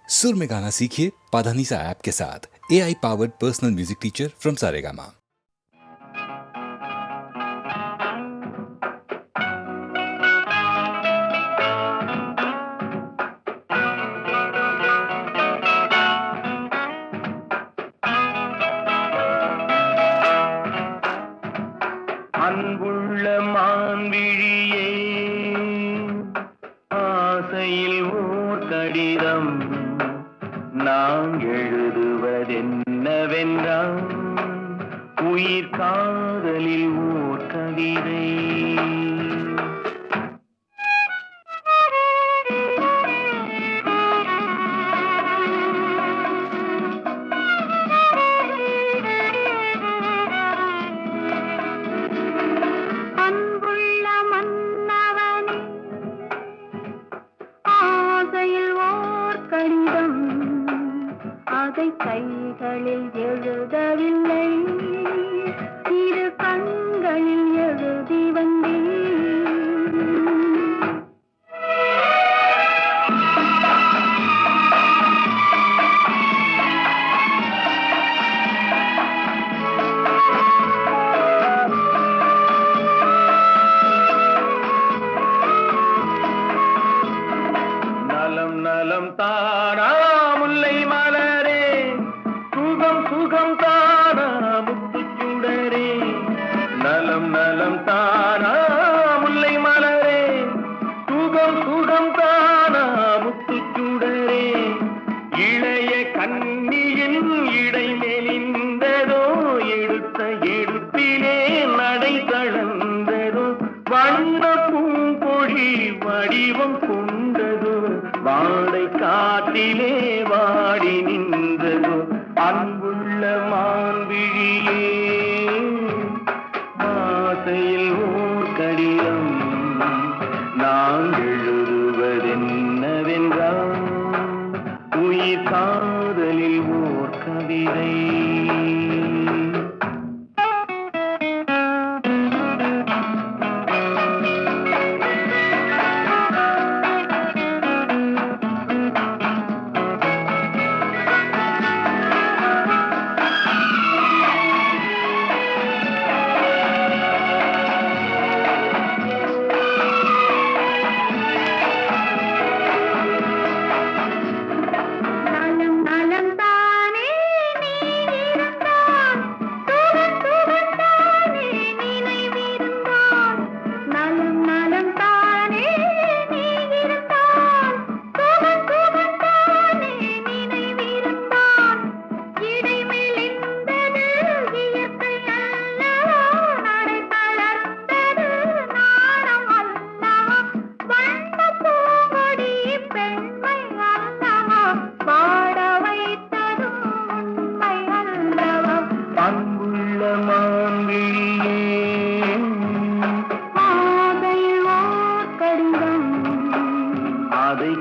सुर में गाना सीखिए पाधानीसा ऐप के साथ। AI powered personal music teacher from Saregama. அன்புள்ள மான்விழியே, ஆசையில் ஓர் கடிதம் நான் எழுதுவதென்னவென்றால் உயிர் காதலில் ஓர் கவிதை. கைகளில் எழுதவில்லை, இரு கண்களில் எழுதி வந்தேன். நலம் நலம் தானா முல்லை மலரே, சுகம் சுகம் தானா முத்துச்சுடரே. நலம் நலம் தானா முல்லை மலரே, சுகம் சுகம் தானா முத்துச்சுடரே. இளைய கண்ணியின் இடை மெலிந்ததோ, எடுத்த எடுப்பிலே நடை கலந்ததோ. வண்ண பூங்கொடி வடிவம் கொண்டதோ, வாடை காட்டிலே வாடி நின்றதோ. அன்புள்ள மான்விழியே, ஆசையில் ஓர் கடிதம் நான் எழுதுவதென்னவென்றால் உயிர் காதலில் ஓர் கவிதை.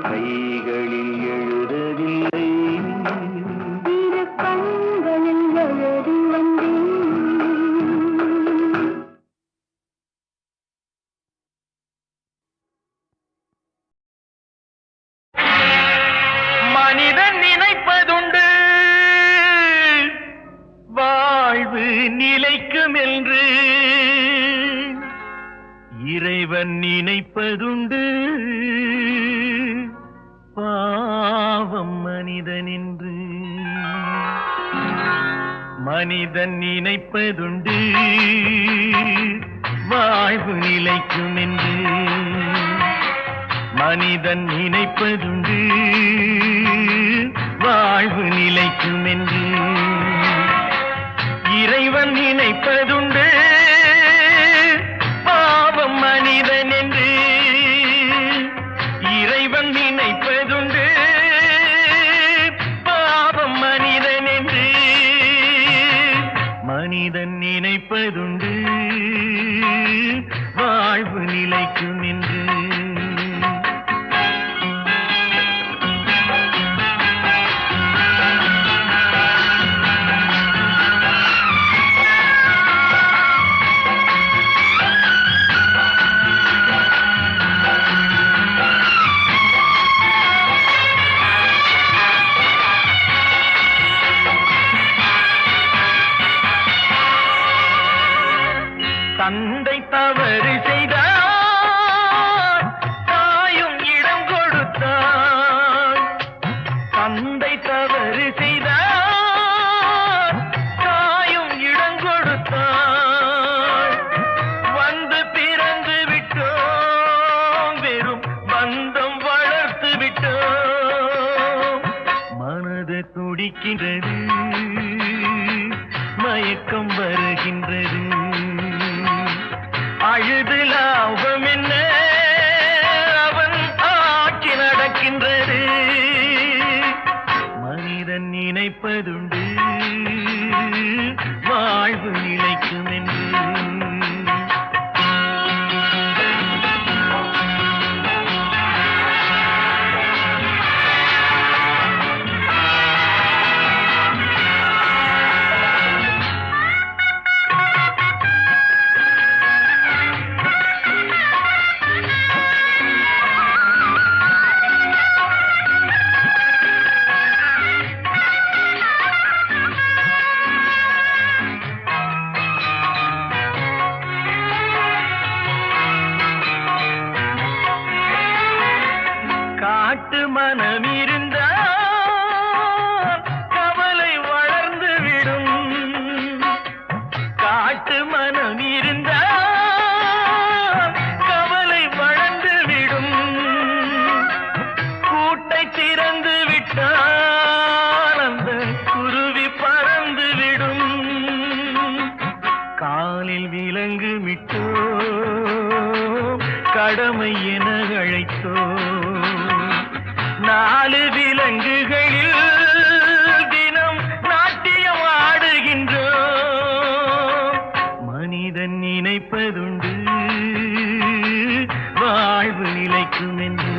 கைகளில் எழுதவில்லை, இரு கண்களில் எழுதி வந்தேன். மனிதன் நினைப்பதுண்டு வாழ்வு நிலைக்கும் என்று, இறைவன் நினைப்பதுண்டு பாவம் மனிதன் என்று. மனிதன் நினைப்பதுண்டு வாழ்வு நிலைக்கும் என்று, மனிதன் நினைப்பதுண்டு வாழ்வு நிலைக்கும் என்று. இறைவன் நினைப்பதுண்டு பாவம் மனிதன் என்று. இறைவன் நினைப்பதுண்டு பாவம் மனிதன் என்று. மனிதன் நினைப்பதுண்டு வாழ்வு நிலைக்கும் என்று. தவறு செய்தார் தாயும் இடம் கொடுத்தார். தந்தை தவறு செய்தார் தாயும் இடம் கொடுத்தார். வந்து பிறந்து விட்டோம், வெறும் பந்தம் வளர்த்து விட்டோம். மனது துடிக்கின்றது, மயக்கம் வருகின்றது. அழுது லாபம் என்ன, அவன் ஆட்சி நடக்கின்றது. மனிதன் நினைப்பதுண்டு வாழ்வு நிலைக்கும் என்று. காட்டு மனம் இருந்தால் கவலை வளர்ந்து விடும். காட்டு மனம் இருந்தால் கவலை வளர்ந்து விடும். கூட்டை திறந்து விட்டால் அந்த குருவி பறந்து விடும். காலில் விலங்கு விட்டோ கடமை என அழைத்தோ. நாலு விலங்குகளில் தினம் நாட்டியம் ஆடுகின்றோம். மனிதன் நினைப்பதுண்டு வாழ்வு நிலைக்கும் என்று.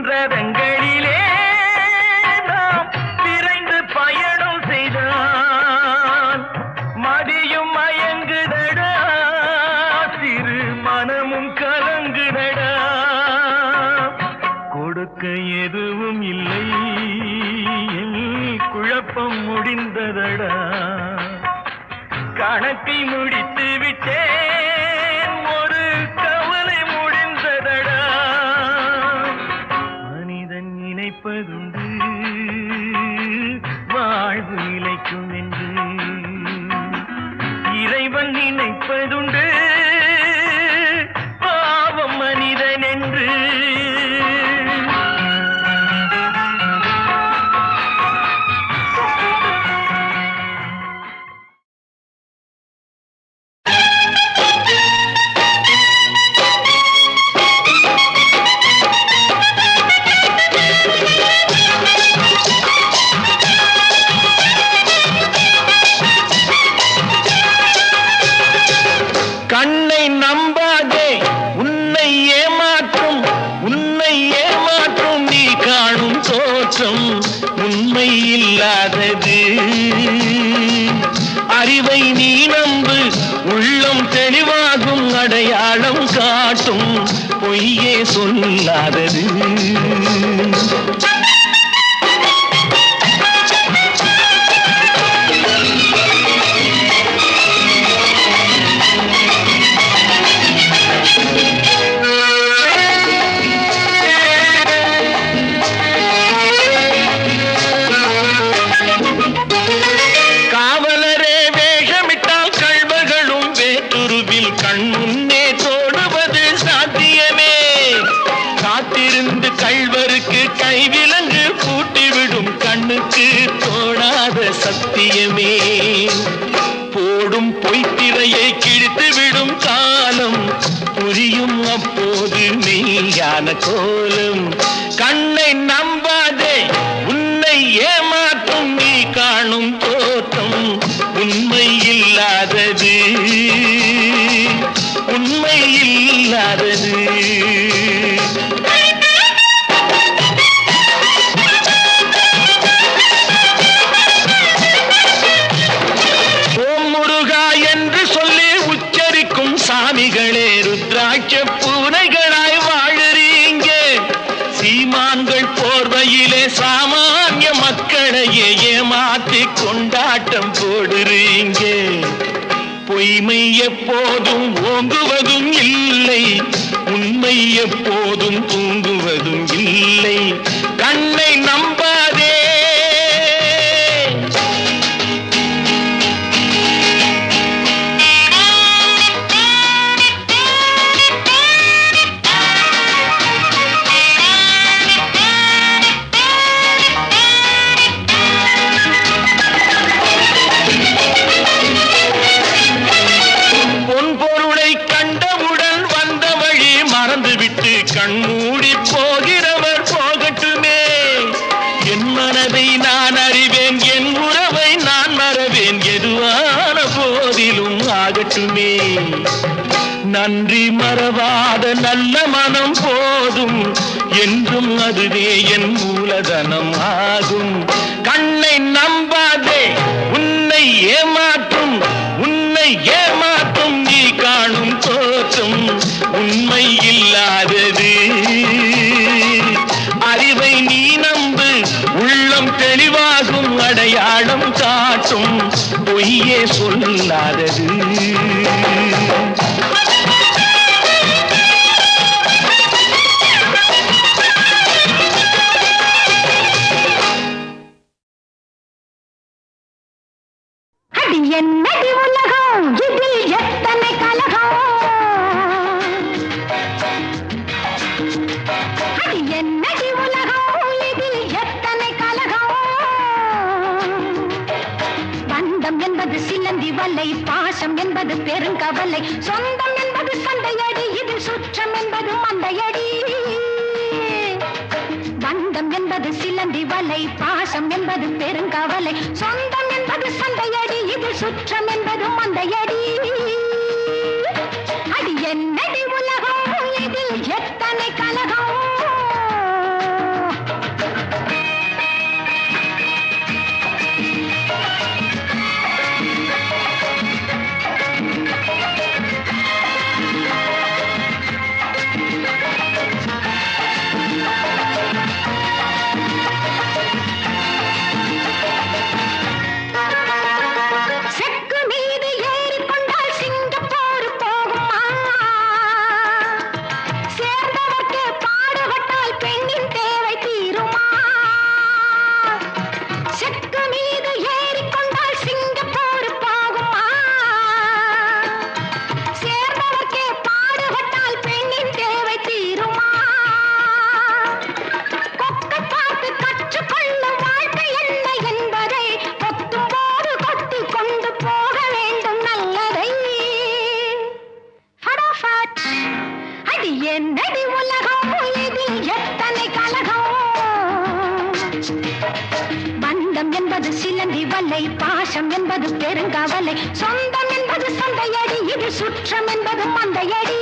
ரதங்களிலே நாம் விரைந்து பயணம் செய்தால் மதியும் மயங்குதடா, சிறு மனமும் கலங்குதடா. கொடுக்க எதுவும் இல்லை, குழப்பம் முடிந்ததடா. கணக்கை முடித்து விட்டேன், ஒரு கவலை முடிந்ததடா. நினைப்பதுண்டு வாழ்வு நிலைக்கும் என்று. இறைவன் நினைப்பதுண்டு பாவம் மனிதன் என்று. கண்ணை நம்பாதே, உன்னை ஏமாற்றும் நீ காணும் தோற்றம் உண்மை இல்லாதது. அறிவை நீ நம்பு, உள்ளம் தெளிவாகும், அடையாளம் காட்டும் பொய்யே சொல்லாதது. கைவிலங்கு பூட்டிவிடும் கண்ணுக்கு தோணாத சத்தியமே. போடும் பொய்த்திரையை கிழித்துவிடும் காலம் புரியும் அப்போது மெய்யான கோலம். கண்ணை நம்பாதே, உன்னை ஏமாற்றும் நீ காணும் தோற்றம் உண்மை இல்லாதது, உண்மை இல்லாதது. ஆட்டம் போடுறீங்க. பொய்மை எப்போதும் ஓங்குவதும் இல்லை, உண்மை எப்போதும் தூங்குவதும் இல்லை. கண்ணை நம்பாதே. கண்மூடி போகிறவர் போகட்டுமே. என் மனதை நான் அறிவேன், என் உறவை நான் மறவேன், எதுவான போதிலும் ஆகட்டுமே. நன்றி மறவாத நல்ல மனம் போதும், என்றும் அதுவே என் மூலதனம் ஆகும். கண்ணை நம்பாதே, உன்னை ஏமாற்றும், உன்னை ஏமாற்றும் நீ காணும் தோற்றம் உண்மை இல்லாதது. அறிவை நீ நம்பு, உள்ளம் தெளிவாகும், அடையாளம் காட்டும், பொய்யே சொல்லாதது. அடி என்னடி உலகம், இதில் எத்தனை கலகம். அடி என்னடி உலகம், இதில் எத்தனை கலகம். பந்தம் என்பது சிலந்தி வலை, பாசம் என்பது பெருங்கவலை, சொந்தம் என்பது சண்டையடி, இதில் சுற்றம் என்பது மந்தையடி. பந்தம் என்பது சிலந்தி வலை, பாசம் என்பது பெருங்கவலை, சொந்தம் என்பது சண்டையடி, இதில் சுற்றம் என்பது மந்தையடி. அடி என்னடி உலகம், இதில் எத்தனை கலகம். செக்கு மீது ஏறிக்கொண்டால் சிங்கப்பூர் போகுமா? சேர்ந்தவர்க்கு பாடுபட்டால் பெண்ணின் தேவை தீருமா? செக்கு மீது ஏறிக்கொண்டால் சிங்கப்பூர் போகுமா? சேர்ந்தவர்க்கு பாடுபட்டால் பெண்ணின் தேவை தீருமா? கொக்கை பார்த்து கற்றுக்கொள்ளும் வாழ்க்கை என்ன என்பதை கொத்தும் போது கொத்தி கொண்டு போக வேண்டும் நல்லதை. ஃபடாஃபட். அடி என்னடி உலகம், இதில் எத்தனை கலகம். பந்தம் என்பது சிலந்தி வலை, பாசம் என்பது பெருங்கவலை, சொந்தம் என்பது சந்தையடி, இது சுற்றம் என்பது மந்தையடி.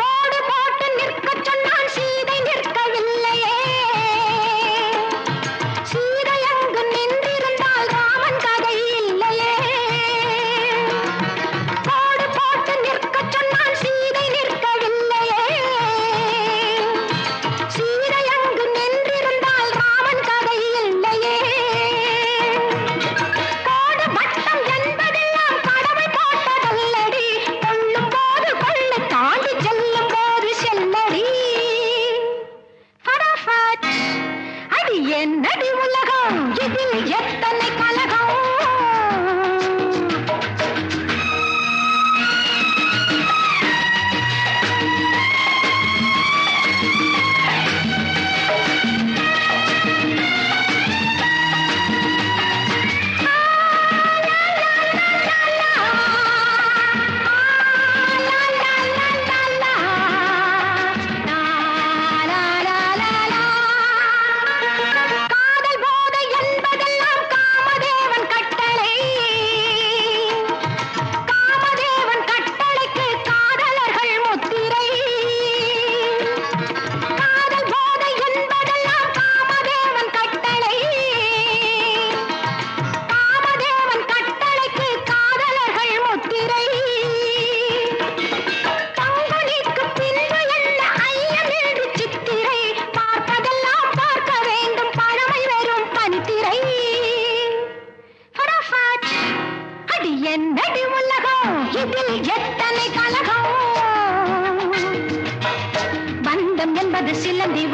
கோடு போட்டு நிற்கச் சொன்னான், சீதை நிற்கவில்லையே.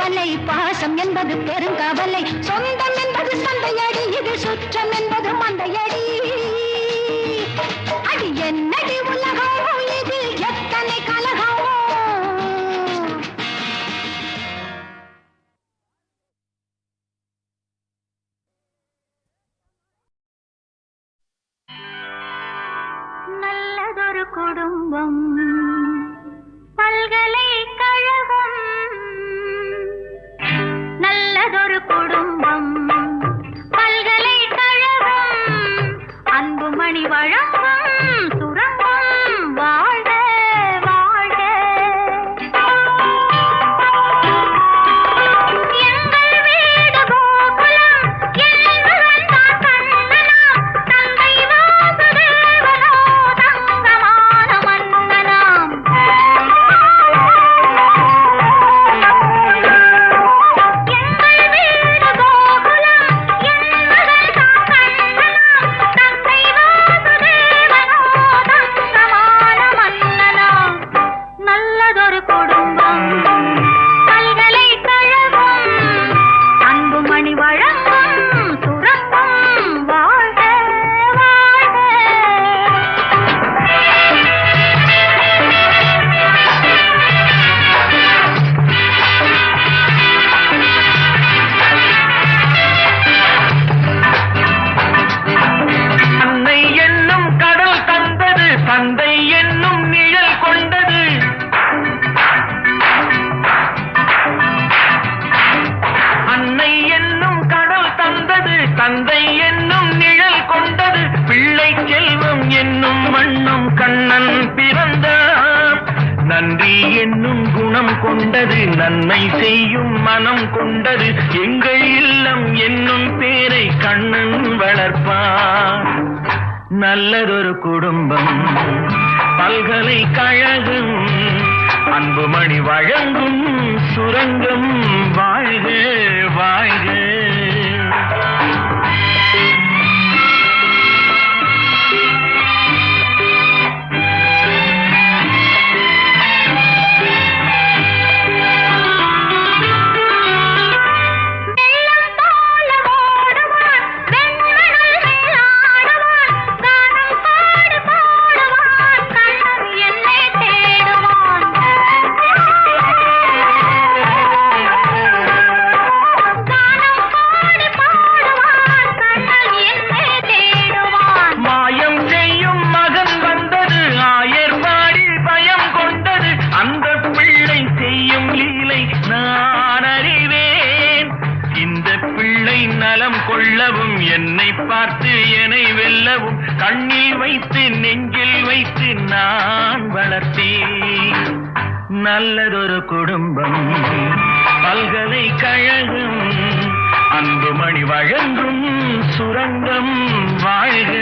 கவலை, பாசம் என்பது பெருங்கவலை, சொந்தம் என்பது சந்தையடி, இது சுற்றம் என்பது மந்தையடி. அது என்னடி உலகம், இது எத்தனை கலகம். நல்லதொரு குடும்பம், பல்கலைக்கழகம். நல்லதொரு குடும்பம், பல்கலைக்கழகம். அன்புமணி வழங்கும் சுரங்கம். வாழ்க வாழ்க. எங்கள் வீடு கோகுலம், என்பவன் தான் கண்ணனாம். தந்தை வாசுதேவனோ தங்கமான மன்னனாம். எங்கள் வீடு கோகுலம், என்பவன் தான் கண்ணனாம். தந்தை வாசுதேவனோ தங்கமான மன்னனாம். நல்லதொரு குடும்பம், பல்கலைக்கழகம். அன்புமணி வழங்கும் சுரங்கம். வாழ்க வாழ்க. அன்னை என்னும் கடல் தந்தது, தந்தை என்னும் நிழல் கொண்டது. அன்னை என்னும் கடல் தந்தது, தந்தை என்னும் நிழல் கொண்டது. பிள்ளை செல்வம் என்னும் வண்ணம் கண்ணன் பிறந்தார். நன்றி என்னும் குணம் கொண்டது, நன்மை செய்யும் மனம் கொண்டது. எங்கள் இல்லம் என்னும் பேரை கண்ணன் வளர்ப்பார். நல்லதொரு குடும்பம், பல்கலைக்கழகம். அன்புமணி வழங்கும் சுரங்கம். வாழ்க வாழ்க. வெள்ளம் போல ஓடுவான், வெண்மணல் மேல் ஆடுவான். கானம் பாடி பாடுவான், கண்ணன் என்னை தேடுவான். கானம் பாடி பாடுவான், கண்ணன் என்னை தேடுவான். மாயம் செய்யும் மகன் வந்தது, ஆயர் பாடி பயம் கொண்டது. அந்த பிள்ளை செய்யும் லீலை நான் அறிவேன். இந்த பிள்ளை நலம் கொள்ளவும், என்னை பார்த்து என்னை வெல்லவும், கண்ணில் வைத்து நெஞ்சில் வைத்து நான் வளர்த்தேன். நல்லதொரு குடும்பம், பல்கலைக்கழகம். அன்புமணி வழங்கும் சுரங்கம். வாழ்க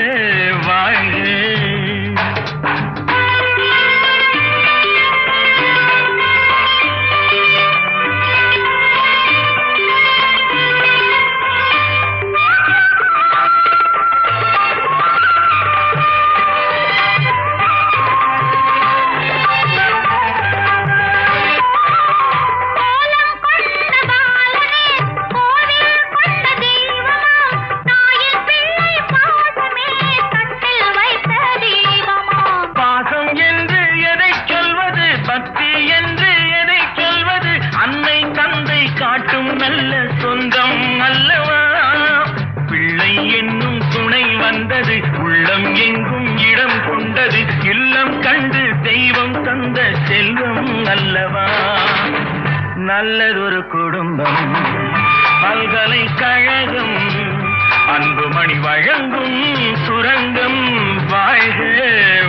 வாழ்க. கோலம் கொண்ட பாலனே, கோவில் கொண்ட தெய்வமாம். தாயின் பிள்ளை பாசமே, கட்டில் வைத்த தெய்வமாம். பாசம் என்று எதை சொல்வது, பக்தி என்று எதை சொல்வது. அன்னை தந்தை காட்டும் நல்ல சொந்தம் அல்லவா. பிள்ளை என்னும் துணை வந்தது, உள்ளம் எங்கும் இடம் கொண்டது. இல்லம் கண்டு தெய்வம் தந்த செல்வம் அல்லவா. நல்லதொரு குடும்பம், பல்கலைக்கழகம். அன்புமணி வழங்கும் சுரங்கம். வாழ்க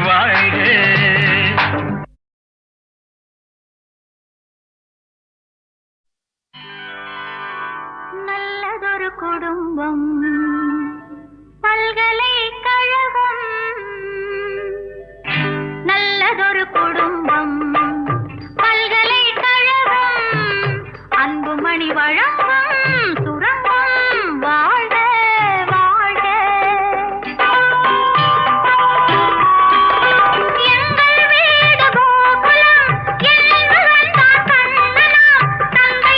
வாழ்க. நல்லதொரு குடும்பம், பல்கலைக்கழகம். நல்லதொரு குடும்பம், பல்கலைக்கழகம். அன்புமணி வழங்கும் சுரங்கம். வாழ்க வாழ்க. எங்கள் வீடு கோகுலம், என்பவன் தான் கண்ணனாம். தந்தை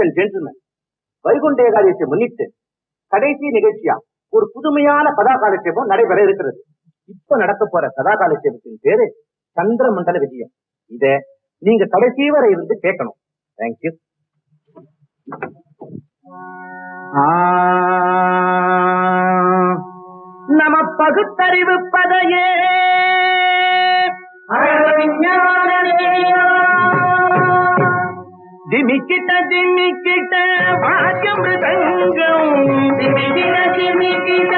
லேடிஸ் அண்ட் ஜென்டில்மேன், வைகுண்ட ஏகாதசியை முன்னிட்டு கடைசி நிகழ்ச்சியா ஒரு புதுமையான கதா காலட்சேபம் நடைபெற இருக்கிறது. இப்ப நடக்க போற கதா காலட்சேபத்தின் பேரு சந்திர மண்டல விஜயம். இத நீங்க கடைசி வரை இருந்து கேட்கணும். தேங்க்யூ. நம பகுத்தறிவு பதையே திமிக்கிட்ட திமிக்கிட்ட வாஜமிருதங்கம், திமிக்கிட்ட திமிக்கிட்ட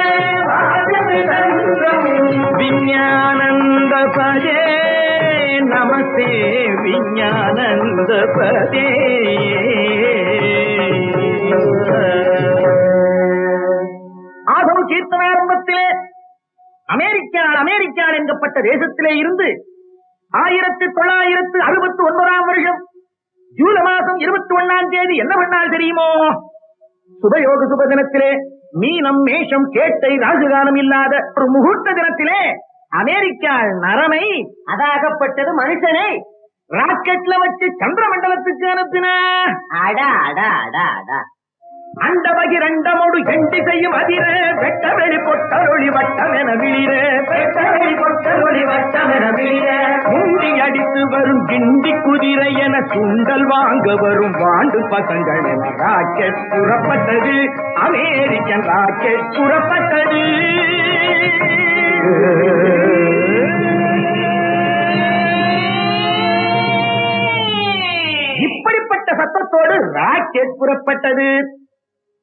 வாஜமிருதங்கம், விஞ்ஞானந்த பதே நமஸ்தே விஞ்ஞானந்த பதே. ஆதம் கீர்த்தனாரம்பத்திலே அமெரிக்கா என்கப்பட்ட தேசத்திலே இருந்து 1969 வருஷம் ஜூலை மாதம் 21ஆம் தேதி என்ன பண்ணால் தெரியுமோ? சுபயோக சுப தினத்திலே மீனம் மேஷம் கேட்டை ராஜகானம் இல்லாத ஒரு முகூர்த்த தினத்திலே அமெரிக்கா நரனை, அதாகப்பட்டது மனுஷனை, ராக்கெட்ல வச்சு சந்திர மண்டலத்துக்கு அனுப்பின. அடா அடா அடா அடா அந்த பகிரண்டமோடு எண்டி செய்யும் அதிர வெட்ட வெளி பொட்டொழி வட்டமென விழிர, வெட்ட வெளி பொட்டொழி வட்டமென விழிர, முண்டி அடித்து வரும் கிண்டி குதிரை என சுண்டல் வாங்க வரும் வாண்டு பசங்கள் என ராக்கெட் புறப்பட்டது, அமெரிக்கன் ராக்கெட் புறப்பட்டது. இப்படிப்பட்ட சத்தத்தோடு ராக்கெட் புறப்பட்டது.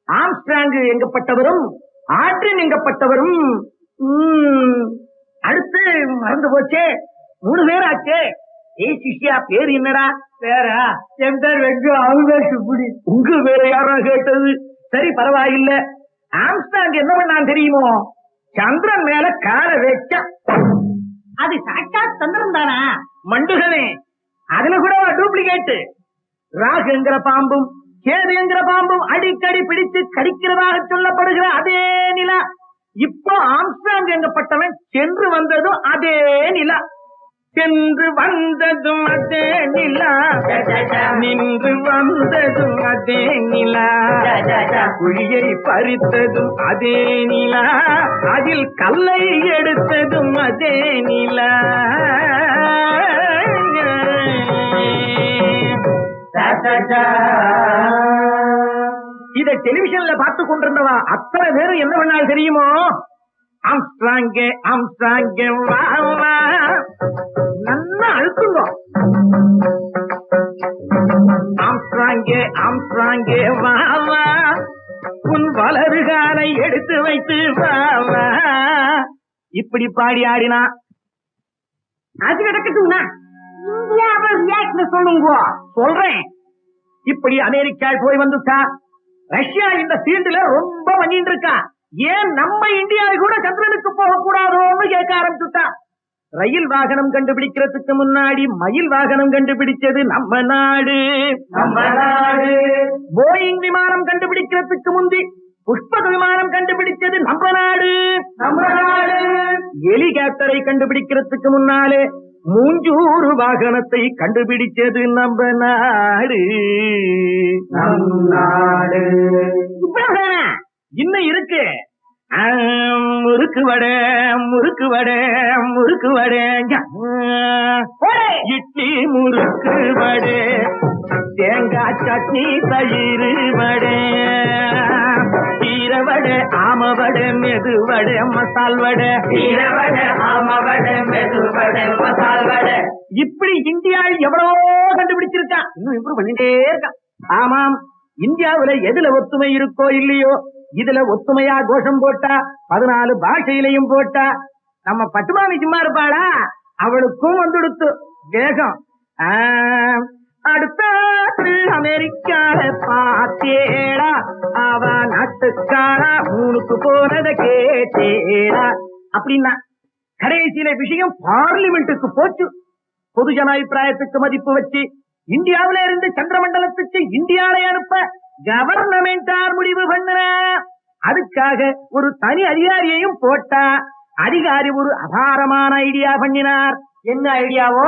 ஆம்ஸ்ட்ராங் எங்கப்பட்டவரும் ஆட்ரின் எங்கப்பட்டவரும் அடுத்து மறந்து போச்சே, 3 பேர் ஆச்சே. சிஷ்யா பேர் என்னடா? பேரா என் பேர் வெங்கு, அவங்க சுப்புடி. உங்க வேற யாரா கேட்டது? சரி பரவாயில்ல. ஆம்ஸ்ட்ராங் என்ன பண்ணான் தெரியுமோ? சந்திரன் மேல காலை வச்ச. அது சாட்சாத் சந்திரன் தானா? மண்டுகனே, அதுல கூட டூப்ளிகேட். ராகுங்கிற பாம்பும் கேதுங்கிற பாம்பும் அடிக்கடி பிடித்து கடிக்கிறதாக சொல்லப்படுகிற அதே நிலா. இப்போ ஆம்ஸ்ட்ராங் எங்கப்பட்டவன் சென்று வந்ததும் அதே நிலா, சென்று வந்ததும் அதே நிலா, நின்று வந்ததும் அதே நிலா, குழியை பறித்ததும் அதே நிலா, அதில் கல்லை எடுத்ததும் அதே நிலா. இதை டெலிவிஷன்ல பார்த்து கொண்டிருந்தவா அத்தனை பேரும் என்ன பண்ணால் தெரியுமோ? ஆம்ஸ்ட்ராங்கே ஆம்ஸ்ட்ராங்கே வா வா, நல்லா அழுத்துங்க. ஆம்ஸ்ட்ராங்கே ஆம்ஸ்ட்ராங்கே வா வா, உன் வலதுகாலை எடுத்து வைத்து வா வா. இப்படி பாடி ஆடினா அது நடக்கட்டும்னா இந்தியாவை ரியாக்ட் சொல்லுங்க. சொல்றேன். இப்படி அமெரிக்கா போய் வந்துட்டா, ரஷ்யா இந்த ஃபீல்டுல ரொம்ப பண்ணிட்டு இருக்கா. ஏன் நம்ம இந்தியாவை கூட சந்திரனுக்கு போக கூடாதோன்னு கேட்க ஆரம்பிச்சுட்டா. ரயில் வாகனம் கண்டுபிடிக்கிறதுக்கு முன்னாடி மயில் வாகனம் கண்டுபிடிச்சது நம்ம நாடு. நம்ம நாடு. போயிங் விமானம் கண்டுபிடிக்கிறதுக்கு முந்தி புஷ்பக விமானம் கண்டுபிடிச்சது நம்ம நாடு. நம்ம நாடு. ஹெலிகாப்டரை கண்டுபிடிக்கிறதுக்கு முன்னாலே மூஞ்சூறு வாகனத்தை கண்டுபிடிச்சது நம்ம நாடு. நம் நாடு. இன்னும் இருக்கு. முறுக்கு வடை முறுக்கு வடை முறுக்கு வடை, இட்லி முறுக்கு வடை, தேங்காய் சட்னி தயிர் வடை, கீரை வடை ஆம வடை மெது வடை மசால் வடை, கீரை வடை ஆம வடை மெது வடை மசால் வடை. இப்படி இந்தியா எவ்வளவோ கண்டுபிடிச்சிருக்கா, இன்னும் இம்ப்ரூவ் பண்ணிட்டே இருக்கா. ஆமாம், இந்தியாவுல எதுல ஒத்துமை இருக்கோ இல்லையோ, இதுல ஒத்துமையா கோஷம் போட்டா 14 பாஷையிலையும் போட்டா நம்ம பட்டுமாமி சும்மா இருப்பாளா? அவளுக்கும் வந்துடுத்து வேகம். அடுத்த அமெரிக்கால பாத்தேடா, அவ நாட்டுக்காரா மூணுக்கு போனத கேட்டேடா அப்படின்னா கடைசியில விஷயம் பார்லிமெண்ட்டுக்கு போச்சு. பொதுஜன அபிப்பிராயத்துக்கு மதிப்பு வச்சு இந்தியாவில இருந்து சந்திரமண்டலத்துக்கு இந்தியாவை அனுப்ப கவர்னமெண்டார் முடிவு பண்ண. அதுக்காக ஒரு தனி அதிகாரியையும் போட்டா. அதிகாரி ஒரு அபாரமான ஐடியா பண்ணினார். என்ன ஐடியாவோ?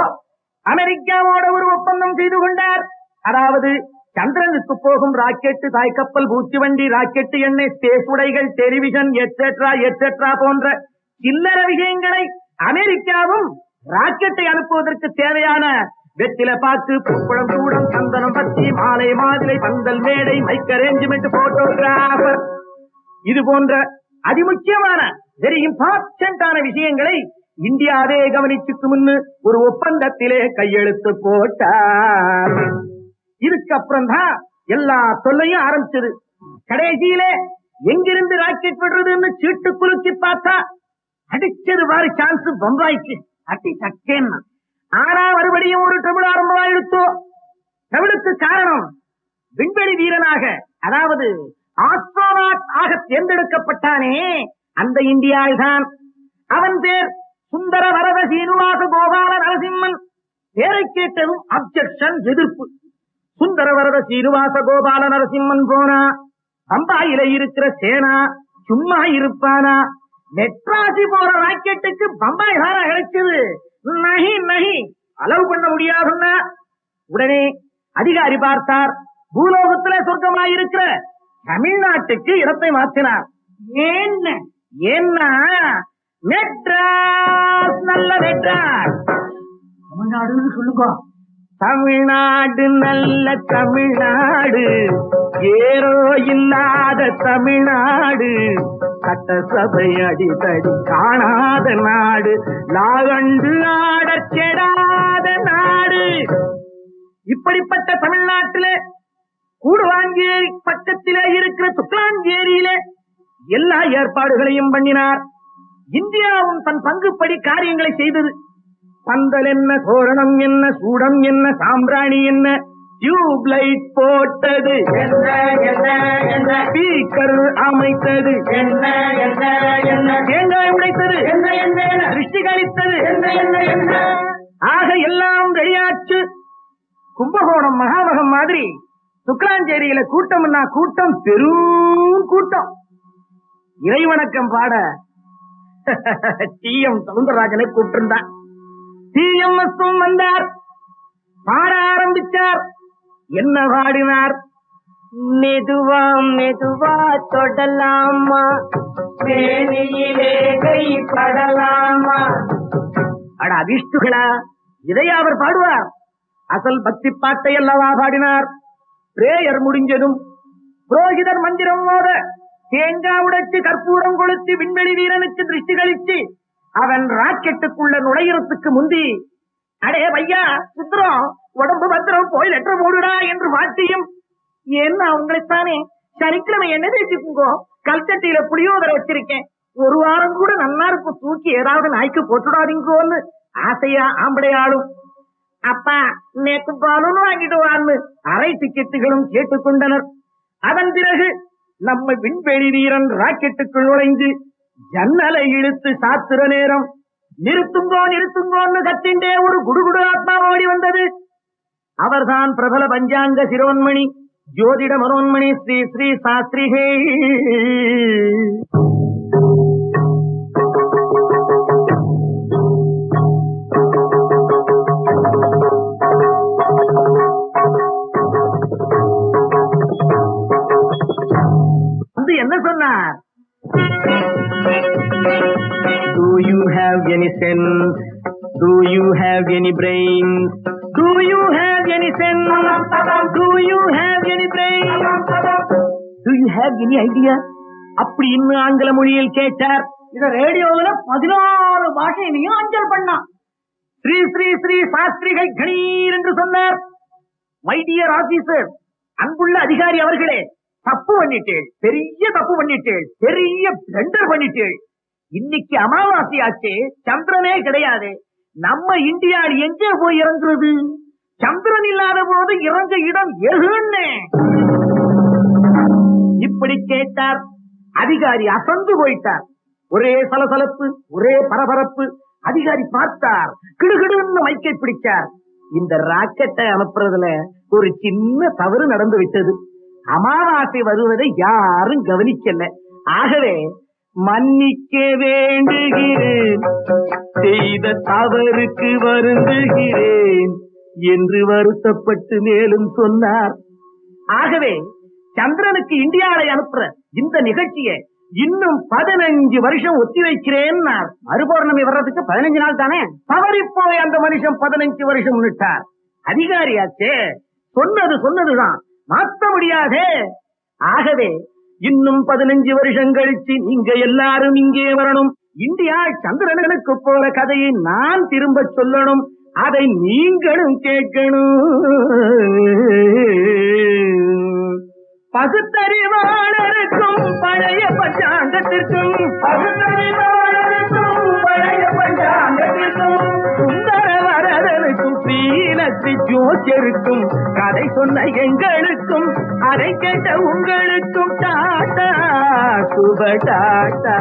அமெரிக்காவோட ஒரு ஒப்பந்தம் செய்து கொண்டார். அதாவது சந்திரனுக்கு போகும் ராக்கெட்டு, தாய்க்கப்பல், பூச்சி வண்டி, ராக்கெட்டு எண்ணெய், ஸ்பேஸ் உடைகள், டெலிவிஷன் எட்ஸெட்ரா எட்ஸெட்ரா போன்ற சில்லற விஷயங்களை அமெரிக்காவும் ராக்கெட்டை அனுப்புவதற்கு தேவையான வெற்றில பாக்கு, பூக்குளம், கூடம், சந்தனம், பத்தி, மாலை, மாதுளை, பந்தல், மேடை, மைக் அரேஞ்ச்மெண்ட், போட்டோகிராபர், இது போன்ற அதிமுக்கியமான வெரி இம்பார்ட்டன்டான விஷயங்களை இந்தியாவே கவனிச்சுக்கு முன்னு ஒரு ஒப்பந்தத்திலே கையெழுத்து போட்டார். இதுக்கப்புறம் தான் எல்லா தொல்லையும் ஆரம்பிச்சது. கடைசியிலே எங்கிருந்து ராக்கெட் விடுறதுன்னு சீட்டு குலுக்கி பார்த்தா அடிச்சது வாரி சான்ஸ் பம்பாய்க்கு. அட்டி சக்கேன்னா ஆனா மறுபடியும் ஒரு ட்ரபிள் ஆரம்பமாயிடுத்தோ. ட்ரபிளுக்கு காரணம் விண்வெளி வீரனாக, அதாவது ஆஸ்ட்ரோநாட் ஆக தேர்ந்தெடுக்கப்பட்டானே அந்த இந்தியாவில் தான். அவன் பேர் சுந்தர வரத சீனிவாச கோபால நரசிம்மன். பேரை கேட்டதும் அப்செக்ஷன், எதிர்ப்பு. சுந்தர வரத சீனிவாச கோபால நரசிம்மன் போனா பம்பாயில இருக்கிற சேனா சும்மா இருப்பானா? மெட்ராசி போற ராக்கெட்டுக்கு பம்பாய் தானா கிடைச்சது? நகி நகி, அலவு பண்ண முடியாதுன்னா உடனே அதிகாரி பார்த்தார். பூலோகத்துல சொர்க்கமாயிருக்கிற தமிழ்நாட்டுக்கு இடத்தை மாற்றினார். ஏன்னா மெட்ராஸ், நல்ல மெட்ராஸ். தமிழ்நாடுன்னு சொல்லுங்க. தமிழ்நாடு நல்ல தமிழ்நாடு, ஏரோ இல்லாத தமிழ்நாடு, சட்டசபை அடித்தடி காணாத நாடு, லாகண்டு ஆடச் கெடாத நாடு. இப்படிப்பட்ட தமிழ்நாட்டிலே கூடுவாஞ்சேரி பக்கத்திலே இருக்கிற துக்லாஞ்சேரியிலே எல்லா ஏற்பாடுகளையும் பண்ணினார். இந்தியாவும் தன் பங்குப்படி காரியங்களை செய்தது. பந்தல் என்ன, தோரணம் என்ன, சூடம் என்ன, சாம்பிராணி என்ன, டியூப் லைட் போட்டது, ஸ்பீக்கர் அமைத்தது, தேங்காய் உடைத்தது, திருஷ்டி கழித்தது, ஆக எல்லாம் ரெடியாச்சு. கும்பகோணம் மகாமகம் மாதிரி துக்லாஞ்சேரியில கூட்டம்னா கூட்டம், பெரும் கூட்டம். இறைவணக்கம் பாட டி.எம். சவுந்தரராஜனை கூப்பிட்டிருந்தார். டி.எம்.எஸ். வந்தார், பாட ஆரம்பிச்சார். என்ன பாடினார்? மெதுவா மெதுவா தொடலாமா, வேணியிலே கை படலாமா. அட அதிஷ்டுகளா, இதையா அவர் பாடுவார்? அசல் பக்தி பாட்டை அல்லவா பாடினார். பிரேயர் முடிஞ்சதும் புரோகிதர் மந்திரம் மோத தேங்காய் உடைச்சு கற்பூரம் கொளுத்தி விண்வெளி வீரனுக்கு திருஷ்டி கழிச்சு அவன் ராக்கெட்டுக்குள்ள நுழையறதுக்கு முந்தி, அடே பையா சுத்திரம், உடம்பு பத்திரம், போய் லெட்டர் போடுடா என்று வாட்டியும், ஏன்னா உங்களைத்தானே சனிக்கிழமை என்ன தேய்ச்சிக்குங்கோ, கல்ச்சட்டியில புளியோதரை வச்சிருக்கேன், ஒரு வாரம் கூட நல்லா இருக்கும், தூக்கி ஏதாவது நாய்க்கு போட்டுடாதீங்கோன்னு ஆசையா ஆம்படையாளும். அப்பா நேற்று பாலும் வாங்கிட்டு வான்னு அரை டிக்கெட்டுகளும் கேட்டுக்கொண்டனர். அதன் பிறகு நம்ம விண்வெளி வீரன் ராக்கெட்டுக்குள் நுழைந்து ஜன்னலை இழுத்து சாத்துற நேரம், நிறுத்துங்கோ நிறுத்துங்கோன்னு கத்திண்டே ஒரு குடுகுடு ஆத்மா ஓடி வந்தது. அவர்தான் பிரபல பஞ்சாங்க சிரோன்மணி, ஜோதிட மனோன்மணி ஸ்ரீ ஸ்ரீ சாஸ்திரிகே. என்ன சொன்னார்? Do you have any sense? Do you have any brain? Do you have any sense? Do you have any brain? Do you have any idea? அப்படி இன்னும் ஆங்கில மொழியில் கேட்டார். இத ரேடியோவில் 14 பாஷையிலையும் அஞ்சல் பண்ணா. ஸ்ரீ ஸ்ரீ ஸ்ரீ சாஸ்திரிகை கணீர் என்று சொன்னார். மை டியர் ஆபீசர், அன்புள்ள அதிகாரி அவர்களே, தப்பு பண்ணிட்டேன், பெரிய தப்பு பண்ணிட்டேன், பெரிய பிளண்டர் பண்ணிட்டேன். இன்னைக்கு அமாவாசை ஆச்சே, சந்திரனே கிடையாது. நம்ம இந்தியாவில் எங்கே போய் இறங்குறது? சந்திரன் இல்லாத போது இறங்க இடம் எகுன்னு இப்படி கேட்டார். அதிகாரி அசந்து போயிட்டார். ஒரே சலசலப்பு, ஒரே பரபரப்பு. அதிகாரி பார்த்தார், கிடுகிடுன்னு மைக்கை பிடிச்சார். இந்த ராக்கெட்டை அனுப்புறதுல ஒரு சின்ன தவறு நடந்து விட்டது. அமாவாசை வருவதை யாரும் கவனிக்கல. ஆகவே மன்னிக்க வேண்டுகிறேன், செய்த தவறுக்கு வருந்துகிறேன் என்று வருத்தப்பட்டு மேலும் சொன்னார். ஆகவே சந்திரனுக்கு இந்தியாவை அனுப்புற இந்த நிகழ்ச்சியை இன்னும் 15 வருஷம் ஒத்தி வைக்கிறேன். மறுபௌர்ணமி வர்றதுக்கு 15 நாள் தானே. தவறி போய் அந்த மனுஷன் 15 வருஷம் முன்னிட்டார். அதிகாரியாச்சே, சொன்னதுதான், மாற்ற முடியாதே. ஆகவே இன்னும் 15 வருஷம் கழிச்சு நீங்க எல்லாரும் இங்கே வரணும். இந்தியா சந்திரனுக்கு போற கதையை நான் திரும்ப சொல்லணும். அதை நீங்களும் கேட்கணும். பகுத்தறிவாளருக்கும் பழைய பஞ்சாங்கத்திற்கும் சுந்தர வரதனுக்கும் ஸ்ரீலட்சுமி ஜோசியருக்கும் கதை சொன்ன எங்களுக்கும் அதை கேட்ட உங்களுக்கும் டாட்டா சுப டாட்டா.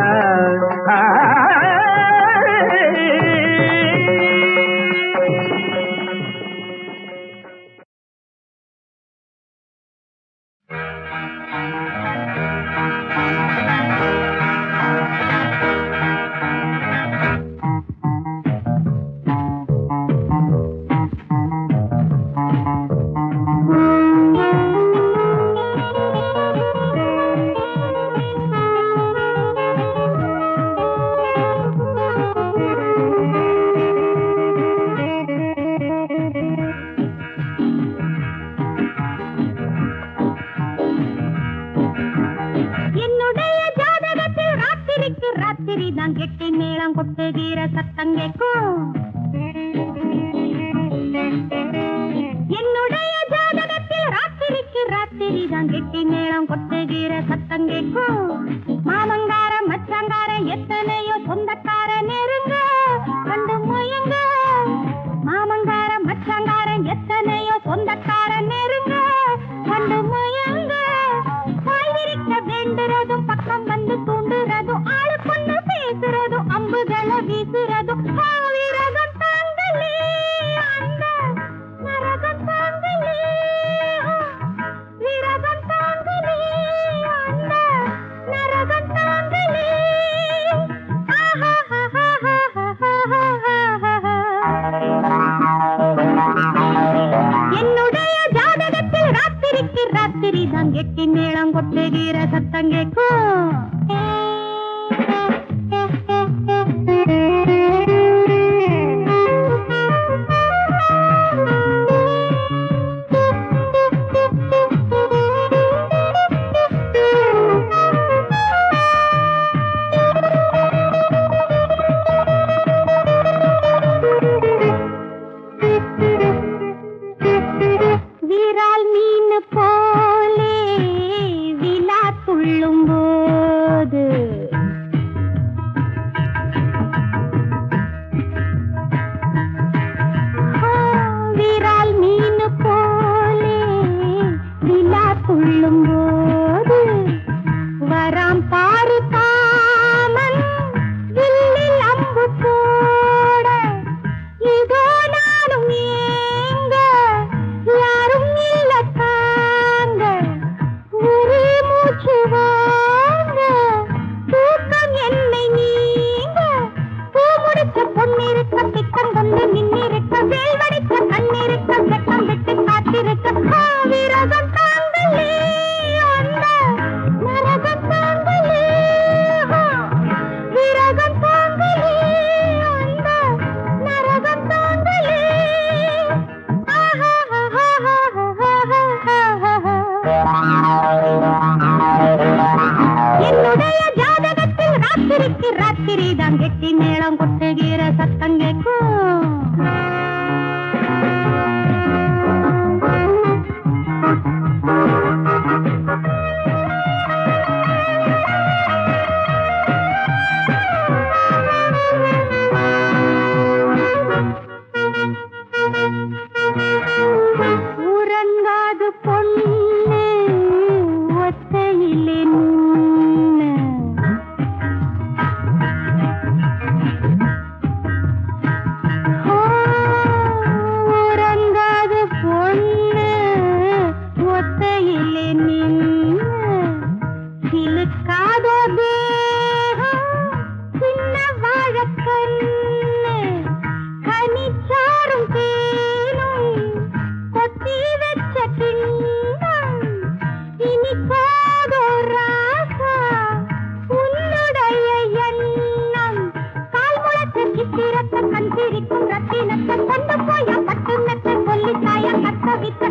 சிரிக்கும் ரத்தினத்தை கொண்டு போய பட்டு மெத்த சொல்லி தாய கத்த வித்த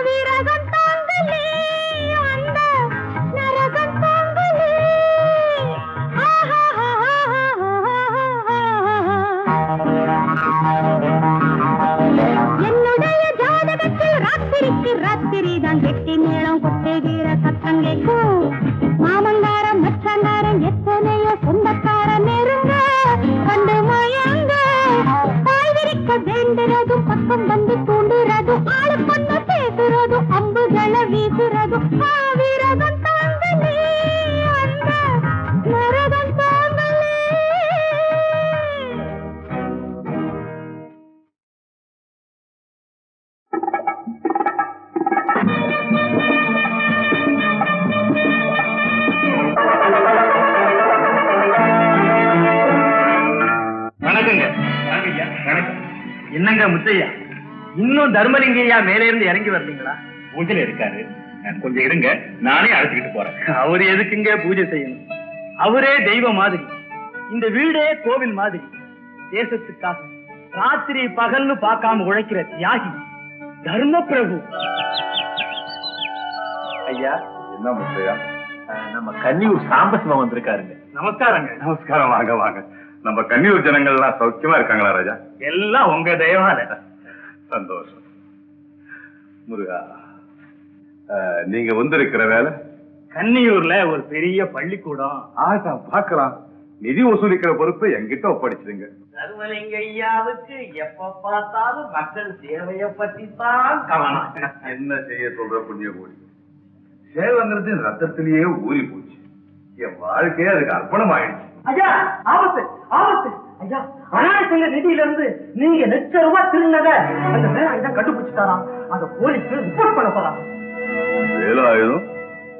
வீரகம் தாங்கலே அந்த நரகம் தாங்கலே என்னுடைய ஜாதகத்தில் ராத்திரிக்கு ராத்திரி தான் கெட்டி மேளம் கொட்டுகிற சத்தம் கேட்கும் மாமங்காரம் மச்சங்காரம் எத்தனையோ சொந்தக்கார நெருங்க கண்டு மயங்க தாய் விரிக்க வேண்டுறதும் பக்கம் வந்து தூண்டுறதும் ஆளு கொண்டு பேசுறதும் அம்புகளை வீசுறதும் வீரகம் தாங்கலே அந்த நரகம் தாங்கலே. வணக்கங்க. வணக்கம். என்னங்க முத்தையா, இன்னும் தர்மலிங்கையா மேலே இருந்து இறங்கி வரலீங்களா? பூஜையில இருக்காரு, கொஞ்சம் இருங்க, நானே அழைச்சிக்கிட்டு போறேன். அவரு எதுக்குங்க பூஜை செய்யணும்? அவரே தெய்வம் மாதிரி, இந்த வீடே கோவில் மாதிரி, தேசத்துக்காக ராத்திரி பகல்னு பார்க்காம உழைக்கிற தியாகி தர்ம பிரபு. ஐயா, என்ன முத்தையா, நம்ம கன்னியூர் சாம்பசிவம் வந்திருக்காருங்க. நமஸ்காரங்க. நமஸ்காரம். வாங்க வாங்க. நம்ம கன்னியூர் ஜனங்கள் எல்லாம் சௌக்கியமா இருக்காங்களா ராஜா? எல்லாம் உங்க தயவால. சந்தோஷம். முருகா, நீங்க வந்திருக்கிற வேலை கன்னியூர்ல ஒரு பெரிய பள்ளிக்கூடம். ஆசா பார்க்கலாம். நிதி வசூலிக்கிற பொறுப்பை என்கிட்ட ஒப்படைச்சிருங்க. தர்மலிங்க ஐயாவுக்கு எப்ப பார்த்தாலும் மக்கள் சேவைய பத்தி தான் கவனம். என்ன செய்ய சொல்ற புண்ணிய கோடி, சேவைங்கிறது ரத்தத்திலேயே ஊறி போச்சு. என் வாழ்க்கையே அதுக்கு அர்ப்பணம் ஆயிடுச்சு. ஐயா, ஆபத்து ஆபத்து. ஐயா, அனாதை சங்க நிதியில இருந்து நீங்க ₹1,00,000 திருநத அந்த வேலை கண்டுபிடிச்சிட்டாராம். அந்த போலீஸ் ரிப்போர்ட் பண்ண போறாங்க. வேலாயுதம்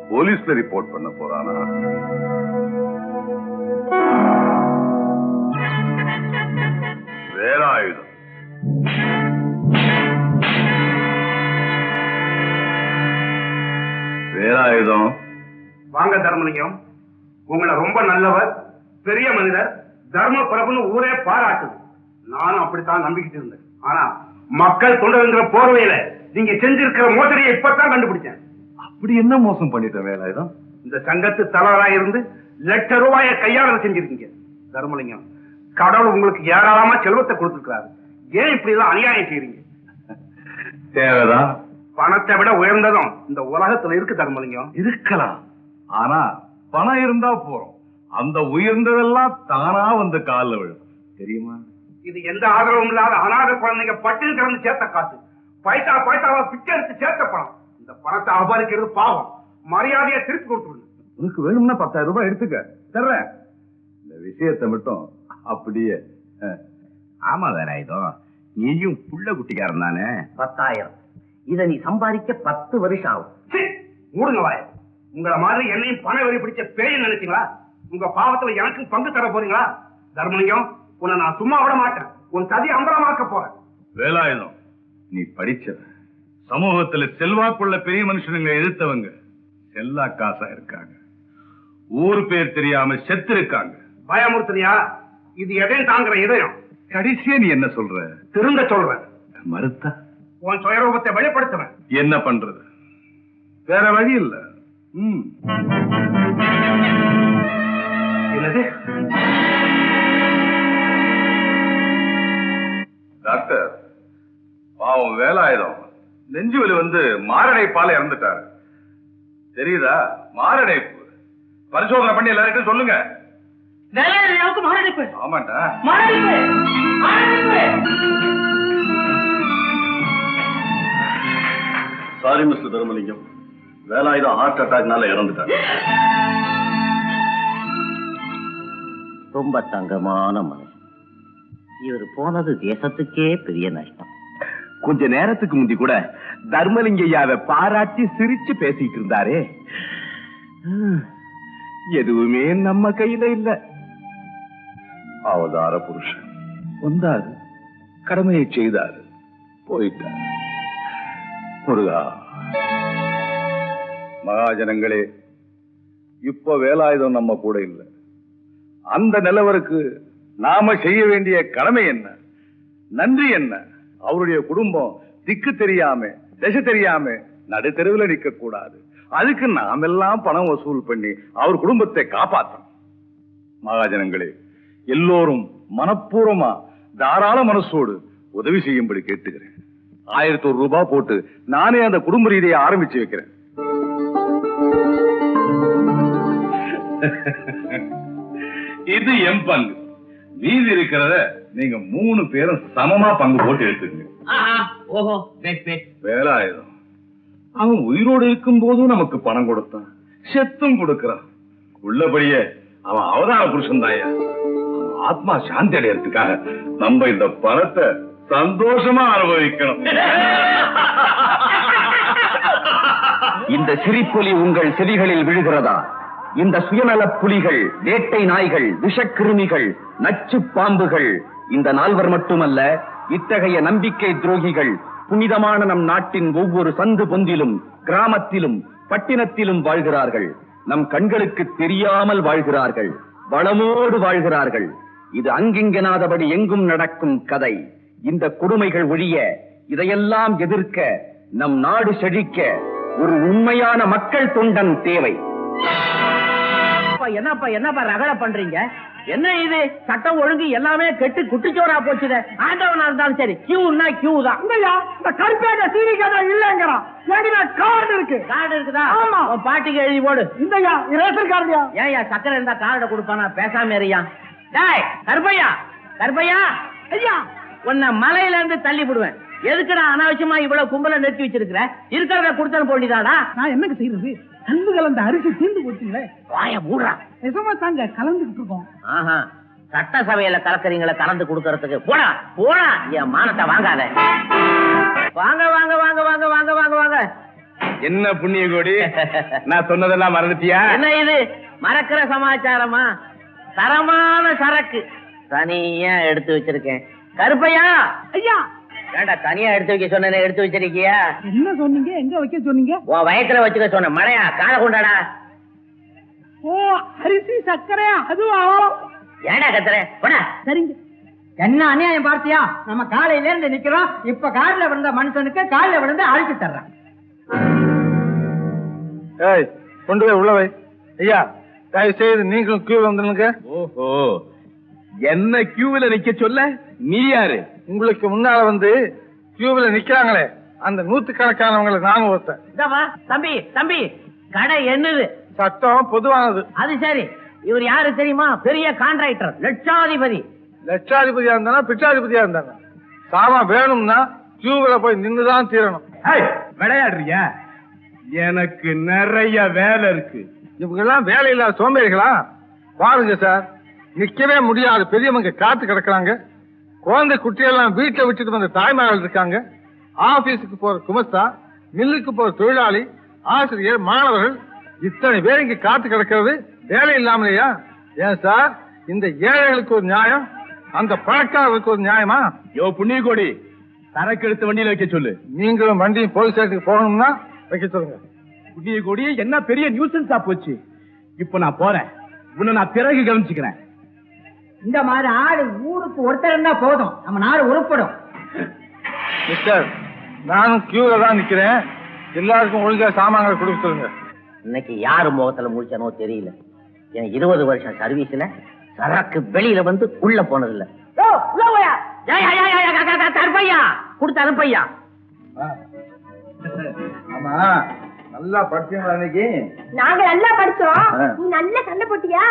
போலீஸ்ல ரிப்போர்ட் பண்ண போறானா? வேலாயுதம் வேலாயுதம். வாங்க தர்மலிங்கம், உங்களை ரொம்ப நல்லவர், பெரிய மனிதர், தர்ம பிரபுன்னு ஊரே பாராட்டுது. நானும் அப்படித்தான் நம்பிக்கிட்டு இருந்தேன். ஆனா மக்கள் தொண்டருங்கிற போர்வையில நீங்க செஞ்சிருக்கிற மோசடியை இப்பதான் கண்டுபிடிச்சேன். அப்படி என்ன மோசம் பண்ணிட்டேன் வேலாயுதம்? இந்த சங்கத்து தலைவராக இருந்து ₹1,00,000 கையாள செஞ்சிருக்கீங்க. தர்மலிங்கம், கடவுள் உங்களுக்கு ஏராளமா செல்வத்தை கொடுத்திருக்கிறாரு. ஏன் இப்படி எல்லாம் அநியாயம் செய்றீங்க? தேவைதான். பணத்தை விட உயர்ந்ததும் இந்த உலகத்துல இருக்கு தர்மலிங்கம். இருக்கலாம், ஆனா பணம் இருந்தா போறோம். அந்த உயர்ந்ததெல்லாம் தானா வந்து காலில் விழும், தெரியுமா? இது எந்த ஆதரவும் இல்லாத அநாத குழந்தைங்க பட்டினி கிடந்து சேர்த்த காசு. பைசா பைசாவை பிச்சை எடுத்து சேர்த்த பணம். இந்த பணத்தை அபகரிக்கிறது பாவம். மரியாதையை திருப்பி கொடுத்துருங்க. உனக்கு வேணும்னா ₹10,000 எடுத்துக்க, தர்றேன். இந்த விஷயத்தை மட்டும் அப்படியே. ஆமா வேலாயுதம், நீயும் புள்ள குட்டிக்காரன் தானே? 10,000 இத நீ சம்பாதிக்க 10 வருஷம் ஆகும். சீ, மூடுங்க வாய. உங்களை மாதிரி என்னையும் பண வெறி பிடிச்ச பேய் நினைச்சீங்களா? உங்க பாவத்துல எனக்கும் பங்கு தர போறீங்களா? தர்மலிங்கம், உன்னை நான் சும்மா விட மாட்டேன். உன் சதி அம்பலமாக்க போறேன். வேலாயுதம், நீ படிச்சவன். சமூகத்துல செல்வாக்குள்ள பெரிய மனுஷனுங்க எதிர்த்தவங்க செல்லா காசா இருக்காங்க. ஊர் பேர் தெரியாம செத்து இருக்காங்க. பயமுறுத்துறியா? இது எதையும் தாங்குற இதயம். கடைசியா நீ என்ன சொல்ற? திருந்த சொல்றேன். மறுத்தா உன் சுயரூபத்தை வெளிப்படுத்துவேன். என்ன பண்றது? வேற வழி இல்ல. என்னது? டாக்டர், பாவம் வேலாயுதம் நெஞ்சு வலி வந்து மாரடைப்பால இறந்துட்டாரு. தெரியுதா? மாரடைப்பு. பரிசோதனை பண்ணி எல்லார்கிட்டும் சொல்லுங்க. மாரடைப்பு. ஆமாண்டா. மாரடைப்பு. Sorry mister Dharmalingam, Velayudham heart அட்டாக்னால இறந்துட்டாரு. ரொம்ப தங்கமான மனுஷன். இவர் போனது தேசத்துக்கே பெரிய நஷ்டம். கொஞ்ச நேரத்துக்கு முந்தி கூட தர்மலிங்கையாவை பாராட்டி சிரிச்சு பேசிட்டு இருந்தாரே, எதுவுமே நம்ம கையில இல்ல. அவதார புருஷன் வந்தாரு, கடமையை செய்தாரு, போயிட்டார். முருகா, மகாஜனங்களே, இப்ப வேலாயுதம் நம்ம கூட இல்லை. அந்த நிலவருக்கு நாம செய்ய வேண்டிய கடமை என்ன? நன்றி என்ன? அவருடைய குடும்பம் திக்கு தெரியாம திசை தெரியாம நடு தெருவில் நிற்க கூடாது. அதுக்கு நாமெல்லாம் பணம் வசூல் பண்ணி அவர் குடும்பத்தை காப்பாற்றணும். மகாஜனங்களே, எல்லோரும் மனப்பூர்வமா தாராள மனசோடு உதவி செய்யும்படி கேட்டுக்கிறேன். 1001 ரூபாய் போட்டு நானே அந்த குடும்ப ரீதியை ஆரம்பிச்சு வைக்கிறேன். இது என் பங்கு. மீதி இருக்கிறத நீங்க 3 பேரும் சமமா பங்கு போட்டு எடுத்துக்கங்க. ஓஹோ, வேலாயுதம் அவன் உயிரோடு இருக்கும் போதும் நமக்கு பணம் கொடுத்தான், செத்தும் கொடுக்கிறான். உள்ளபடியே அவன் அவதார புருஷன் தாயா. ஆத்மா சாந்தி அடையறதுக்காக நம்ம இந்த பணத்தை சந்தோஷமா அனுபவிக்கணும். இந்த சிரிப்பொலி உங்கள் செவிகளில் விழுகிறதா? இந்த சுயநல புலிகள், வேட்டை நாய்கள், விஷக்கிருமிகள், நச்சு பாம்புகள் இந்த 4 மட்டுமல்ல, இத்தகைய நம்பிக்கை துரோகிகள் புனிதமான நம் நாட்டின் ஒவ்வொரு சந்து பொந்திலும், கிராமத்திலும், பட்டினத்திலும் வாழ்கிறார்கள். நம் கண்களுக்கு தெரியாமல் வாழ்கிறார்கள், வளமோடு வாழ்கிறார்கள். இது அங்கிங்கனாதபடி எங்கும் நடக்கும் கதை. இந்த கொடுமைகள் ஒழிய, இதையெல்லாம் எதிர்க்க, நம் நாடு செழிக்க ஒரு உண்மையான மக்கள் தொண்டன் தேவை. என்னப்பா ரகல பண்றீங்க? என்ன இது சட்டம் ஒழுங்கு எல்லாமே கெட்டு குட்டிச்சோரா போச்சுத. ஆண்டவனா இருந்தாலும் சரி, கியூன்னா கியூ தான். இந்த கருப்பேட்ட சீனி கடை இல்லங்கிறான். கார்டு இருக்கு. கார்டு இருக்குதா? ஆமா. உன் பாட்டிக்கு எழுதி போடு. India ration கார்டுயா. ஏன்யா சக்கரை இருந்தா கார்டை கொடுப்பானா? பேசாம இருயா. டேய் கருப்பையா, கருப்பையா ஐயா, உன்னை மலையில இருந்து தள்ளி விடுவேன். எதுக்குடா அனாவசியமா இவ்வளவு கும்பல நிறுத்தி வச்சிருக்கிற? இருக்கிறத கொடுத்தன போண்டிதாடா. நான் என்னங்க செய்யறது? கலந்து கலந்த அரிசி தீர்ந்து போச்சுங்களே. வாய மூடுறா. நிஜமா தாங்க கலந்துகிட்டு இருக்கோம். ஆஹா, சட்டசபையில கலக்கறீங்கள கலந்து கொடுக்கறதுக்கு. போடா போடா, என் மானத்தை வாங்காத. வாங்க வாங்க வாங்க வாங்க வாங்க வாங்க வாங்க. என்ன புண்ணிய கோடி, நான் சொன்னதெல்லாம் மறந்துட்டியா? என்ன இது மறக்கிற சமாச்சாரமா? தரமான சரக்கு தனியா எடுத்து வச்சிருக்கேன். கருப்பையா ஐயா, ஏண்டா தனியா எடுத்து வைக்க சொன்ன, எடுத்து வச்சிருக்கியா? என்ன சொன்னீங்க? எங்க வைக்க சொன்னீங்க? உன் வயத்துல வச்சுக்க சொன்ன. மழையா காலை கொண்டாடா. ஓ, அரிசி சர்க்கரையா? அதுவா? ஏண்டா கத்துற? போடா. சரிங்க. என்ன அநியாயம் பார்த்தியா? நம்ம காலையில இருந்து நிக்கிறோம். இப்ப காலில் விழுந்த மனுஷனுக்கு காலில் விழுந்து அழிச்சு தர்றேன். ஏய், கொண்டு போய் உள்ள வை. ஐயா, தயவு செய்து நீங்களும் கியூ வந்துருங்க. ஓஹோ, என்ன கியூவில் நிக்க சொல்ல? நீ யாரு? உங்களுக்கு முன்னால வந்து கியூவில் நிக்கிறாங்களே, அந்த 100கணக்கானவங்களை நானும் ஒருத்தன். இந்தாமா தம்பி, தம்பி கடை என்னது? சட்டம் பொதுவானது. அது சரி. இவர் யாரு தெரியுமா? பெரிய கான்ட்ராக்டர், லட்சாதிபதி. லட்சாதிபதியா இருந்தானா பிச்சாதிபதியா இருந்தாங்க, சாமா வேணும்னா கியூவில் போய் நின்றுதான் தீரணும். விளையாடுறியா? எனக்கு நிறைய வேலை இருக்கு. இவங்க எல்லாம் வேலை இல்லாத சோம்பேறிகளா? பாருங்க சார், நிக்கவே முடியாது பெரியவங்க காத்து கிடக்குறாங்க. குழந்தை குட்டியெல்லாம் வீட்டுல விட்டுட்டு வந்த தாய்மார்கள் இருக்காங்க. ஆபீஸுக்கு போற குமஸ்தா, மில்லுக்கு போற தொழிலாளி, ஆசிரியர், மாணவர்கள், இத்தனை பேர் இங்க காத்து கிடக்கிறது வேலை இல்லாமலையா? ஏன் சார், இந்த ஏழைகளுக்கு ஒரு நியாயம், அந்த பணக்காரர்களுக்கு ஒரு நியாயமா? யோ புண்ணிய கோடி, சரக்கு எடுத்து வண்டியில வைக்க சொல்லு. நீங்களும் வண்டியும் போலீஸ் ஸ்டேஷனுக்கு போகணும்னா வைக்க சொல்லுங்க. புண்ணிய கோடி, என்ன பெரிய நியூசன்ஸா போச்சு. இப்ப நான் போறேன், உன்னை நான் பிறகு கவனிச்சுக்கிறேன். இந்த மாதிரி ஆடு ஊருக்கு ஒருத்தர் இருந்தா போதும், நம்ம நாடு உருப்படும். மிஸ்டர், நானும் கியூல தான் நிக்கிறேன். எல்லாருக்கும் ஒழுங்கா சாமான்களை கொடுக்க சொல்லுங்க. இன்னைக்கு யாரு முகத்துல முடிச்சானோ தெரியல. என் 20 வருஷம் சர்வீஸ்ல சரக்கு வெளியில வந்து உள்ள போனது இல்ல. கருப்பையா கொடுத்த அனுப்பையா. ஆமா, நல்லா படிச்சீங்களா இன்னைக்கு? நாங்க நல்லா படிச்சோம். நீ நல்ல சண்டை போட்டியா?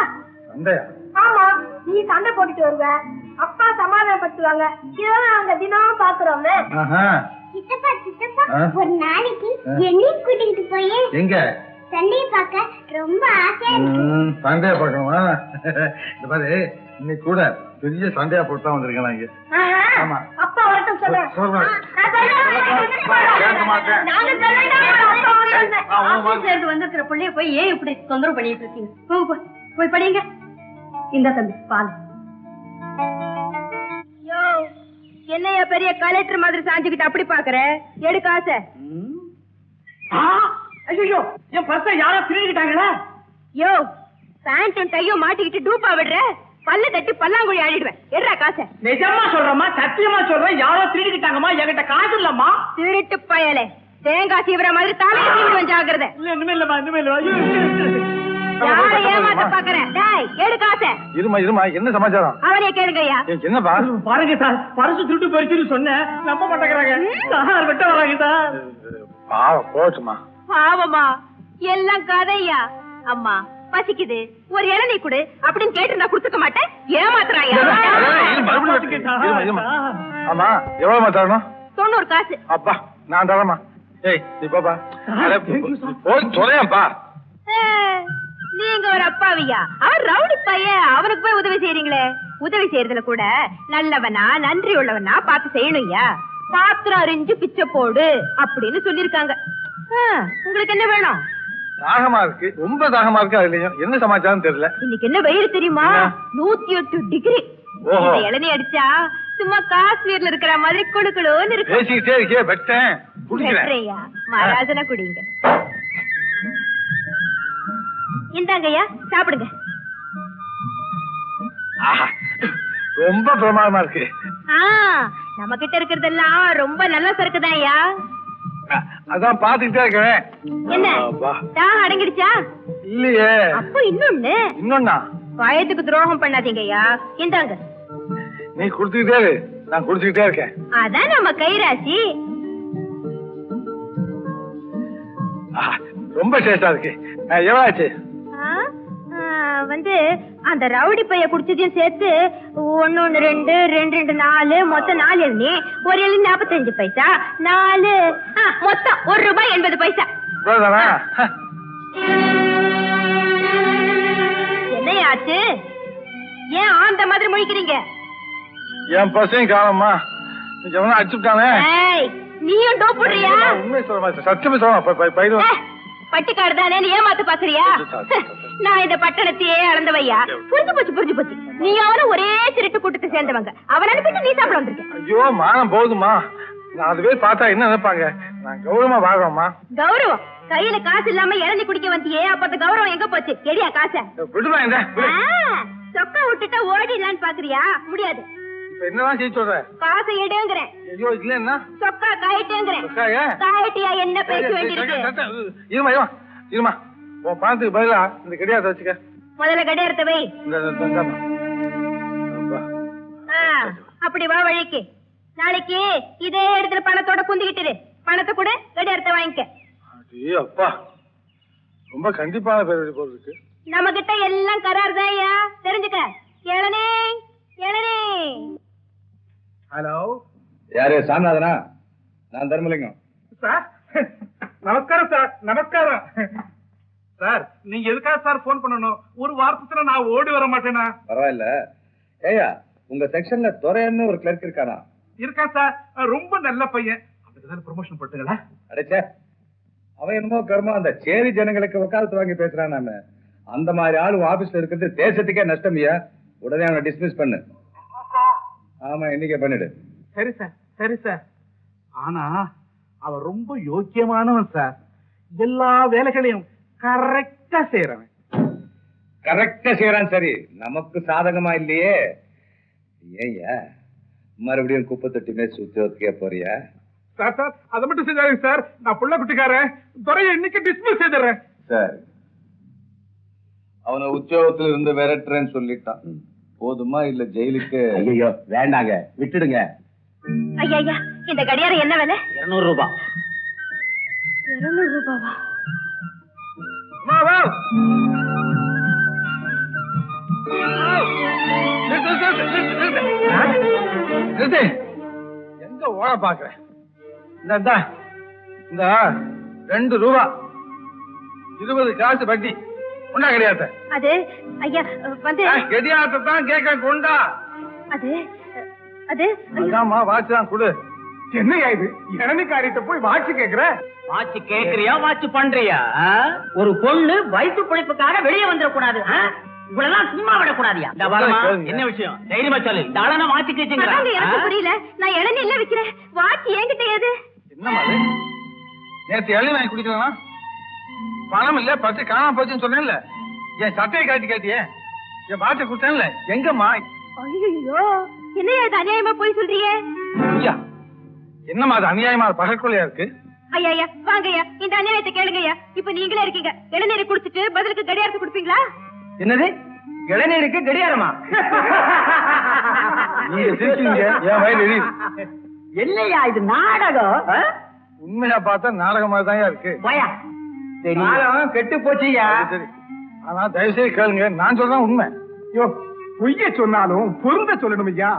சண்டையா? ஆமா, நீ சண்டை போட்டுட்டு வருவ, அப்பா சமாதானப்படுத்துவாங்க. இதெல்லாம் நாங்க தினமும் பாக்குறோமே. சித்தப்பா சித்தப்பா, ஒரு நாளைக்கு என்னையும் கூட்டிட்டு போய் எங்க சண்டையை பார்க்க ரொம்ப ஆசையா இருக்கு. சண்டையா பார்க்கணுமா? இந்த மாதிரி இன்னைக்கு கூட பெரிய சண்டையா போட்டு வந்திருக்கேன் இங்க. ஆமா, அப்பா வரட்டும் சொல்றேன். வந்திருக்கிற பிள்ளைய போய் ஏன் இப்படி தொந்தரவு பண்ணிட்டு இருக்கீங்க? போய் படிங்க. இந்த தம்பி பால். என்னையா பெரிய கலெக்டர் மாதிரி சாஞ்சுக்கிட்டு அப்படி பாக்குற? எடு காசை. ஐயோ, என் பர்ஸ யாரோ திருடிட்டாங்களா? யோ, பேண்டும் டையும் மாட்டிக்கிட்டு டூப்பா விடுற. பல்ல தட்டி பல்லாங்குழி ஆடிடுவேன். எடுறா காசை. நிஜமா சொல்றமா, சத்தியமா சொல்றேன், யாரோ திருடிக்கிட்டாங்கம்மா, என்கிட்ட காசு இல்லம்மா. திருட்டு பயலே, தேங்காய் சீவிர மாதிரி தலையை சீவிடுவேன், ஜாக்கிரதை. இல்ல இனிமே இல்லம்மா, இனிமே இல்ல. யாரை ஏமாத்த பாக்குறேன்? டேய், எடு காசை. இருமா என்ன சமாச்சாரம்? அவனையே கேளுங்கய்யா. என்னப்பா? பாருங்க சார், பரிசு திருட்டு போயிடுச்சுன்னு சொன்னேன், நம்ப மாட்டேங்கிறாங்க. சார் விட்ட வராங்க சார். பாவம் போச்சுமா. பாவமா, எல்லாம் கதையா. அம்மா பசிக்குது, ஒரு இளநீ குடு அப்படின்னு கேட்டு நான் குடுத்துக்க மாட்டேன். ஏமாத்துறாயா? ஆமா, எவ்வளவு தரணும்? 90 காசு. அப்பா நான் தரமா. ஏய் நீ பாப்பா, போய் சொல்லேன்ப்பா. நீங்க ஒரு அப்பாவியா? அவன் ரவுடி பையன், அவனுக்கு போய் உதவி செய்யறீங்களே. உதவி செய்யறதுல கூட நல்லவனா நன்றி உள்ளவனா பார்த்து செய்யணும்யா. பாத்திரம் அறிஞ்சு பிச்சை போடு அப்படின்னு சொல்லிருக்காங்க. உங்களுக்கு என்ன வேணும்? தாகமா இருக்கு, ரொம்ப தாகமா இருக்கு. அது இல்லையா, என்ன சமாச்சாரம் தெரியல. இன்னைக்கு என்ன வெயில் தெரியுமா? 108 டிகிரி. இளநீ அடிச்சா சும்மா காஷ்மீர்ல இருக்கிற மாதிரி குளுக்குளுன்னு இருக்கு. பேசிக்கிட்டே இருக்கே, பெட்டேன் குடிக்கிறேன். மகாராஜனா குடிங்க. இந்தாங்கய்யா, சாப்பிடுங்க. ரொம்ப பிரமாதமா இருக்கு. நம்ம கிட்ட இருக்கிறதெல்லாம் ரொம்ப நல்ல சரக்குதான் ஐயா. அதான் பாத்துக்கிட்டே இருக்கிறேன். என்ன தாகம் அடங்கிடுச்சா? இல்லையே. அப்போ இன்னொன்னா பயத்துக்கு துரோகம் பண்ணாதீங்க ஐயா. இந்தாங்க. நீ குடுத்துக்கிட்டே இரு, நான் குடிச்சுக்கிட்டே இருக்கேன். அதான் நம்ம கைராசி. ரொம்ப டேஸ்டா இருக்கு. எவ்வளவு ஆச்சு? வந்து அந்த ரவுடி பைய குடிச்சதையும் சேர்த்து 1 1 2 2 2 4 மொத்தம் 4 இளநீ, ஒரு இளநீ 45 பைசா, 4 மொத்தம் ₹1.80. என்னையாச்சு? ஏன் ஆந்த மாதிரி முழிக்கிறீங்க? என் பசங்க காலம்மா எவனா அடிச்சுட்டானே. நீயும் டோப் போடுறியா? உண்மை சொல்ல மாட்டேன், சத்தியமே சொல்ல. பட்டிக்காடு தானே ஏமாத்து பாக்குறியா? நான் இந்த பட்டணத்தையே அளந்தவையா. புரிஞ்சு போச்சு. நீ அவனும் ஒரே திருட்டு கூட்டத்தை சேர்ந்தவங்க. அவன் அனுப்பிட்டு நீ சாப்பிட வந்திருக்க. ஐயோ மானம் போகுதுமா. நான் அது பேர் பார்த்தா என்ன நினைப்பாங்க? நான் கௌரவமா வாழ்றோம்மா. கௌரவம்? கையில காசு இல்லாம இறங்கி குடிக்க வந்தியே, அப்ப அந்த கௌரவம் எங்க போச்சு? எடியா காசை. விடுவாங்க. சொக்கா விட்டுட்டா ஓடிடலான்னு பாக்குறியா? முடியாது. இப்ப என்னதான் செய்ய சொல்ற? காசை எடுங்கறேன். ஐயோ இல்ல என்ன? சொக்கா காயிட்டேங்கறேன். காயிட்டியா? என்ன பேச வேண்டியிருக்கு? இருமா உன் பணத்துக்கு பதிலா இந்த கடியாரத்தை வச்சுக்க. முதல்ல கடியாரத்தை வை. அப்படி வா வழிக்கு. நாளைக்கு இதே இடத்துல பணத்தோட குந்திக்கிட்டு பணத்தை கூட கடியாரத்தை வாங்கிக்க. அப்பா ரொம்ப கண்டிப்பான பேர் போல இருக்கு. நம்ம கிட்ட எல்லாம் கரார் தான் ஐயா, தெரிஞ்சுக்க. இளநீ. ஹலோ, யாரு? சாமிநாதனா? நான் தர்மலிங்கம் சார். நமஸ்காரம் சார். நமஸ்காரம் சார். நீங்க எதுக்காக சார் போன் பண்ணணும்? ஒரு வாரத்துல நான் ஓடி வர மாட்டேனா? பரவாயில்ல. ஏயா உங்க செக்ஷன்ல துரையன்னு ஒரு கிளர்க் இருக்கானா? இருக்கா சார், ரொம்ப நல்ல பையன். அதுக்குதான் ப்ரமோஷன் போட்டுங்களா? அடைச்சே, அவன் என்னமோ கர்மா அந்த சேரி ஜனங்களுக்கு வக்காலத்து வாங்கி பேசுறான். நாம அந்த மாதிரி ஆளு ஆபீஸ்ல இருக்கிறது தேசத்துக்கே நஷ்டமியா. உடனே அவனை டிஸ்மிஸ் பண்ணு. ஆமா, இன்னைக்கே பண்ணிடு. சரி சார். ஆனா அவன் ரொம்ப யோக்கியமானவன் சார். எல்லா வேலைகளையும் கரெக்டா செய்யறவன். கரெக்டா செய்யறான். சரி, நமக்கு சாதகமா இல்லையே. ஏய்யா மறுபடியும் குப்பை தொட்டி மேய்ச்சி உத்தியோகத்துக்கே போறியா? சார் அதை மட்டும் செஞ்சாருங்க சார். நான் புள்ள குட்டிக்காரன். துறையை இன்னைக்கு டிஸ்மிஸ் செய்துறேன். சரி, அவனை உத்தியோகத்துல இருந்து விரட்டுறேன்னு சொல்லிட்டான். போதுமா இல்ல ஜெயிலுக்கு? ஐயோ வேண்டாங்க, விட்டுடுங்க. ஐயா, இந்த கடியாரம் என்ன விலை? 200 ரூபாய். 200 ரூபாவா? எங்க ஓட பாக்குறேன்? இந்த 2 ரூபா 20 காசு வட்டி. உண்டா கடியாரத்தை? அது ஐயா வந்து கடியாரத்தை தான் கேட்க. கொண்டா. அது அது அதாம்மா, வாட்ச் தான் கொடு. என்னையா இது? இளநீ காரியத்தை போய் வாட்ச் கேக்குற? வாட்ச் கேக்குறியா, வாட்ச் பண்றியா? ஒரு பொண்ணு வயிற்று பிழைப்புக்காக வெளியே வந்துடக்கூடாது. இவ்வளவு சும்மா விடக்கூடாதியா? என்ன விஷயம்? தைரியமா சொல்லு. இந்த ஆள நான் வாட்ச் கேச்சுங்க. எனக்கு புரியல. நான் இளநீ இல்ல விக்கிறேன். வாட்ச் என்கிட்ட ஏது? என்னமா அது? நேத்து இளநீ வாங்கி குடிக்கலாம். பணம் இல்ல, பத்து காணாம போச்சுன்னு சொன்னேன்ல. என் சட்டையை காட்டி கேட்டியே. என் பாட்டை கொடுத்தேன்ல எங்கம்மா? ஐயோ, என்னையா இது அநியாயமா போய் சொல்றீங்க? ஐயா, என்னம்மா அது அநியாயமா பகற்கொலையா இருக்கு? ஐயா ஐயா வாங்கய்யா, இந்த அநியாயத்தை கேளுங்கய்யா. இப்ப நீங்களே இருக்கீங்க, இளநீரை குடிச்சிட்டு பதிலுக்கு கடியாரத்தை கொடுப்பீங்களா? என்னது இளநீருக்கு கடியாரமா? நீங்க சிரிச்சீங்க, என் வயல் எரியுது. இல்லையா இது நாடகம்? உண்மையா பார்த்தா நாடகமா தான் இருக்கு. போயா நாடகம் கெட்டு போச்சுயா. சரி, ஆனா தயவு செய்து கேளுங்க, நான் சொல்றேன் உண்மை. ஐயோ, பொய்ய சொன்னாலும் பொருந்த சொல்லணும் ஐயா.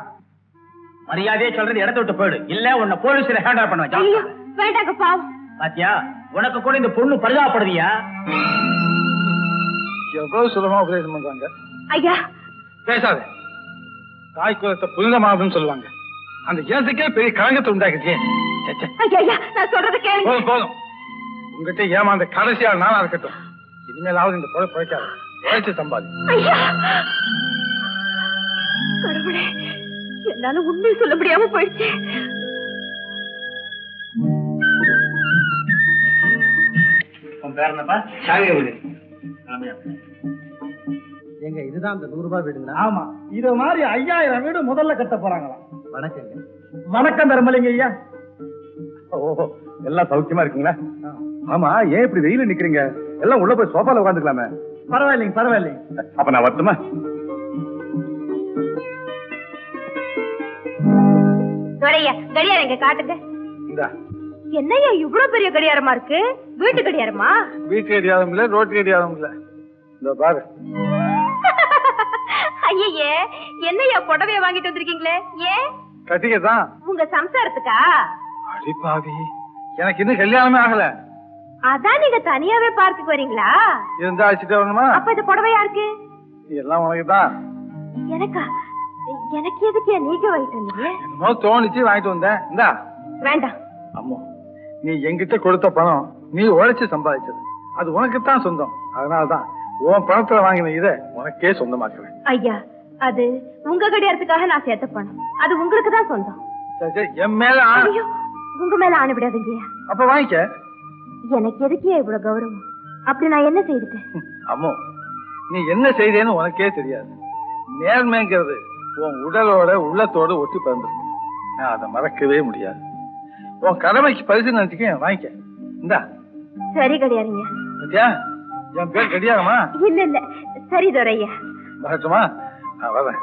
மரியாதையே சொல்றது இடத்த விட்டு போயிடு, இல்ல உன்னை போலீஸ்ல ஹேண்டல் பண்ண வச்சா. ஐயோ வேண்டாங்க பாவம். பாத்தியா, உனக்கு கூட இந்த பொண்ணு பரிதாபப்படுதியா? எவ்வளவு சுலமா உபதேசம் பண்றாங்க. ஐயா பேசாத. தாய் குலத்தை புனிதமாகுதுன்னு சொல்லுவாங்க. அந்த ஏசக்கே பெரிய கழகத்தை உண்டாக்குச்சு. ஐயா ஐயா நான் சொல்றத கேளுங்க. போதும் போதும், உங்ககிட்ட ஏமாந்த கடைசியால் நானா இருக்கட்டும். இனிமேலாவது இந்த பொழை பிழைக்காது, உழைச்சு சம்பாதி. ஐயா கடவுளே, என்னால உண்மை சொல்ல முடியாம போயிடுச்சு. எங்க இதுதான் அந்த 100 ரூபாய் வீடுங்களா? ஆமா, இது மாதிரி 5000 வீடு முதல்ல கட்ட போறாங்களாம். வணக்கங்க. வணக்கம் தர்மலிங்க ஐயா. ஓஹோ, எல்லாம் சௌக்கியமா இருக்குங்களா? ஆமா, ஏன் இப்படி வெயில நிக்கிறீங்க? எல்லாம் உள்ள போய் சோஃபால உட்காந்துக்கலாமே. பரவாயில்லைங்க பரவாயில்லைங்க. அப்ப நான் வரட்டுமா? துரையா கடியாரம் எங்க காட்டுங்க. இந்தா, என்னய்யா இவ்வளவு பெரிய கடியாரமா இருக்கு? வீட்டு கடியாரமா? வீட்டு கடியாரம் இல்ல, ரோட்டு கடியாரம் இல்ல. இந்த பாரு. ஐயே, என்னய்யா புடவைய வாங்கிட்டு வந்திருக்கீங்களே? ஏன்? கட்டிக்கதான். உங்க சம்சாரத்துக்கா? அடிப்பாவி, எனக்கு இன்னும் கல்யாணமே ஆகல. அதான் நீங்க தனியாவே பார்க்குக்கு வரீங்களா? இருந்தா அழைச்சிட்டு வரணுமா? அப்ப இந்த புடவை யாருக்கு? எல்லாம் உனக்குதான். எனக்கா? எனக்கு எதுக்கு நீங்க வாங்கிட்டு வந்தீங்க? என்னமோ தோணிச்சு வாங்கிட்டு வந்தேன். இந்தா. வேண்டாம். அம்மா, நீ என்கிட்ட கொடுத்த பணம் நீ உழைச்சு சம்பாதிச்சது, அது உனக்குத்தான் சொந்தம். அதனாலதான் உன் பணத்துல வாங்கின இதை உனக்கே சொந்தமாக்குறேன். ஐயா, அது உங்க கடியாரத்துக்காக நான் சேர்த்த பணம், அது உங்களுக்கு தான் சொந்தம். சரி சரி, என் மேல ஐயோ, உங்க மேல ஆணை விடாதீங்க. அப்ப வாங்கிக்க. எனக்கு எதுக்கே இவ்வளவு கௌரவம்? அப்படி நான் என்ன செய்துட்டேன்? அம்மோ, நீ என்ன செய்தேன்னு உனக்கே தெரியாது. நேர்மைங்கிறது உன் உடலோட உள்ளத்தோட ஒட்டி பிறந்திருக்கு. நான் அதை மறக்கவே முடியாது. உன் கடமைக்கு பரிசு நினைச்சுக்க, வாங்கிக்க. இந்தா. சரி கடியாரங்க. பத்தியா, என் பேர் கடியாரமா? இல்ல இல்ல, சரி துரையா. வரட்டுமா? வரேன்.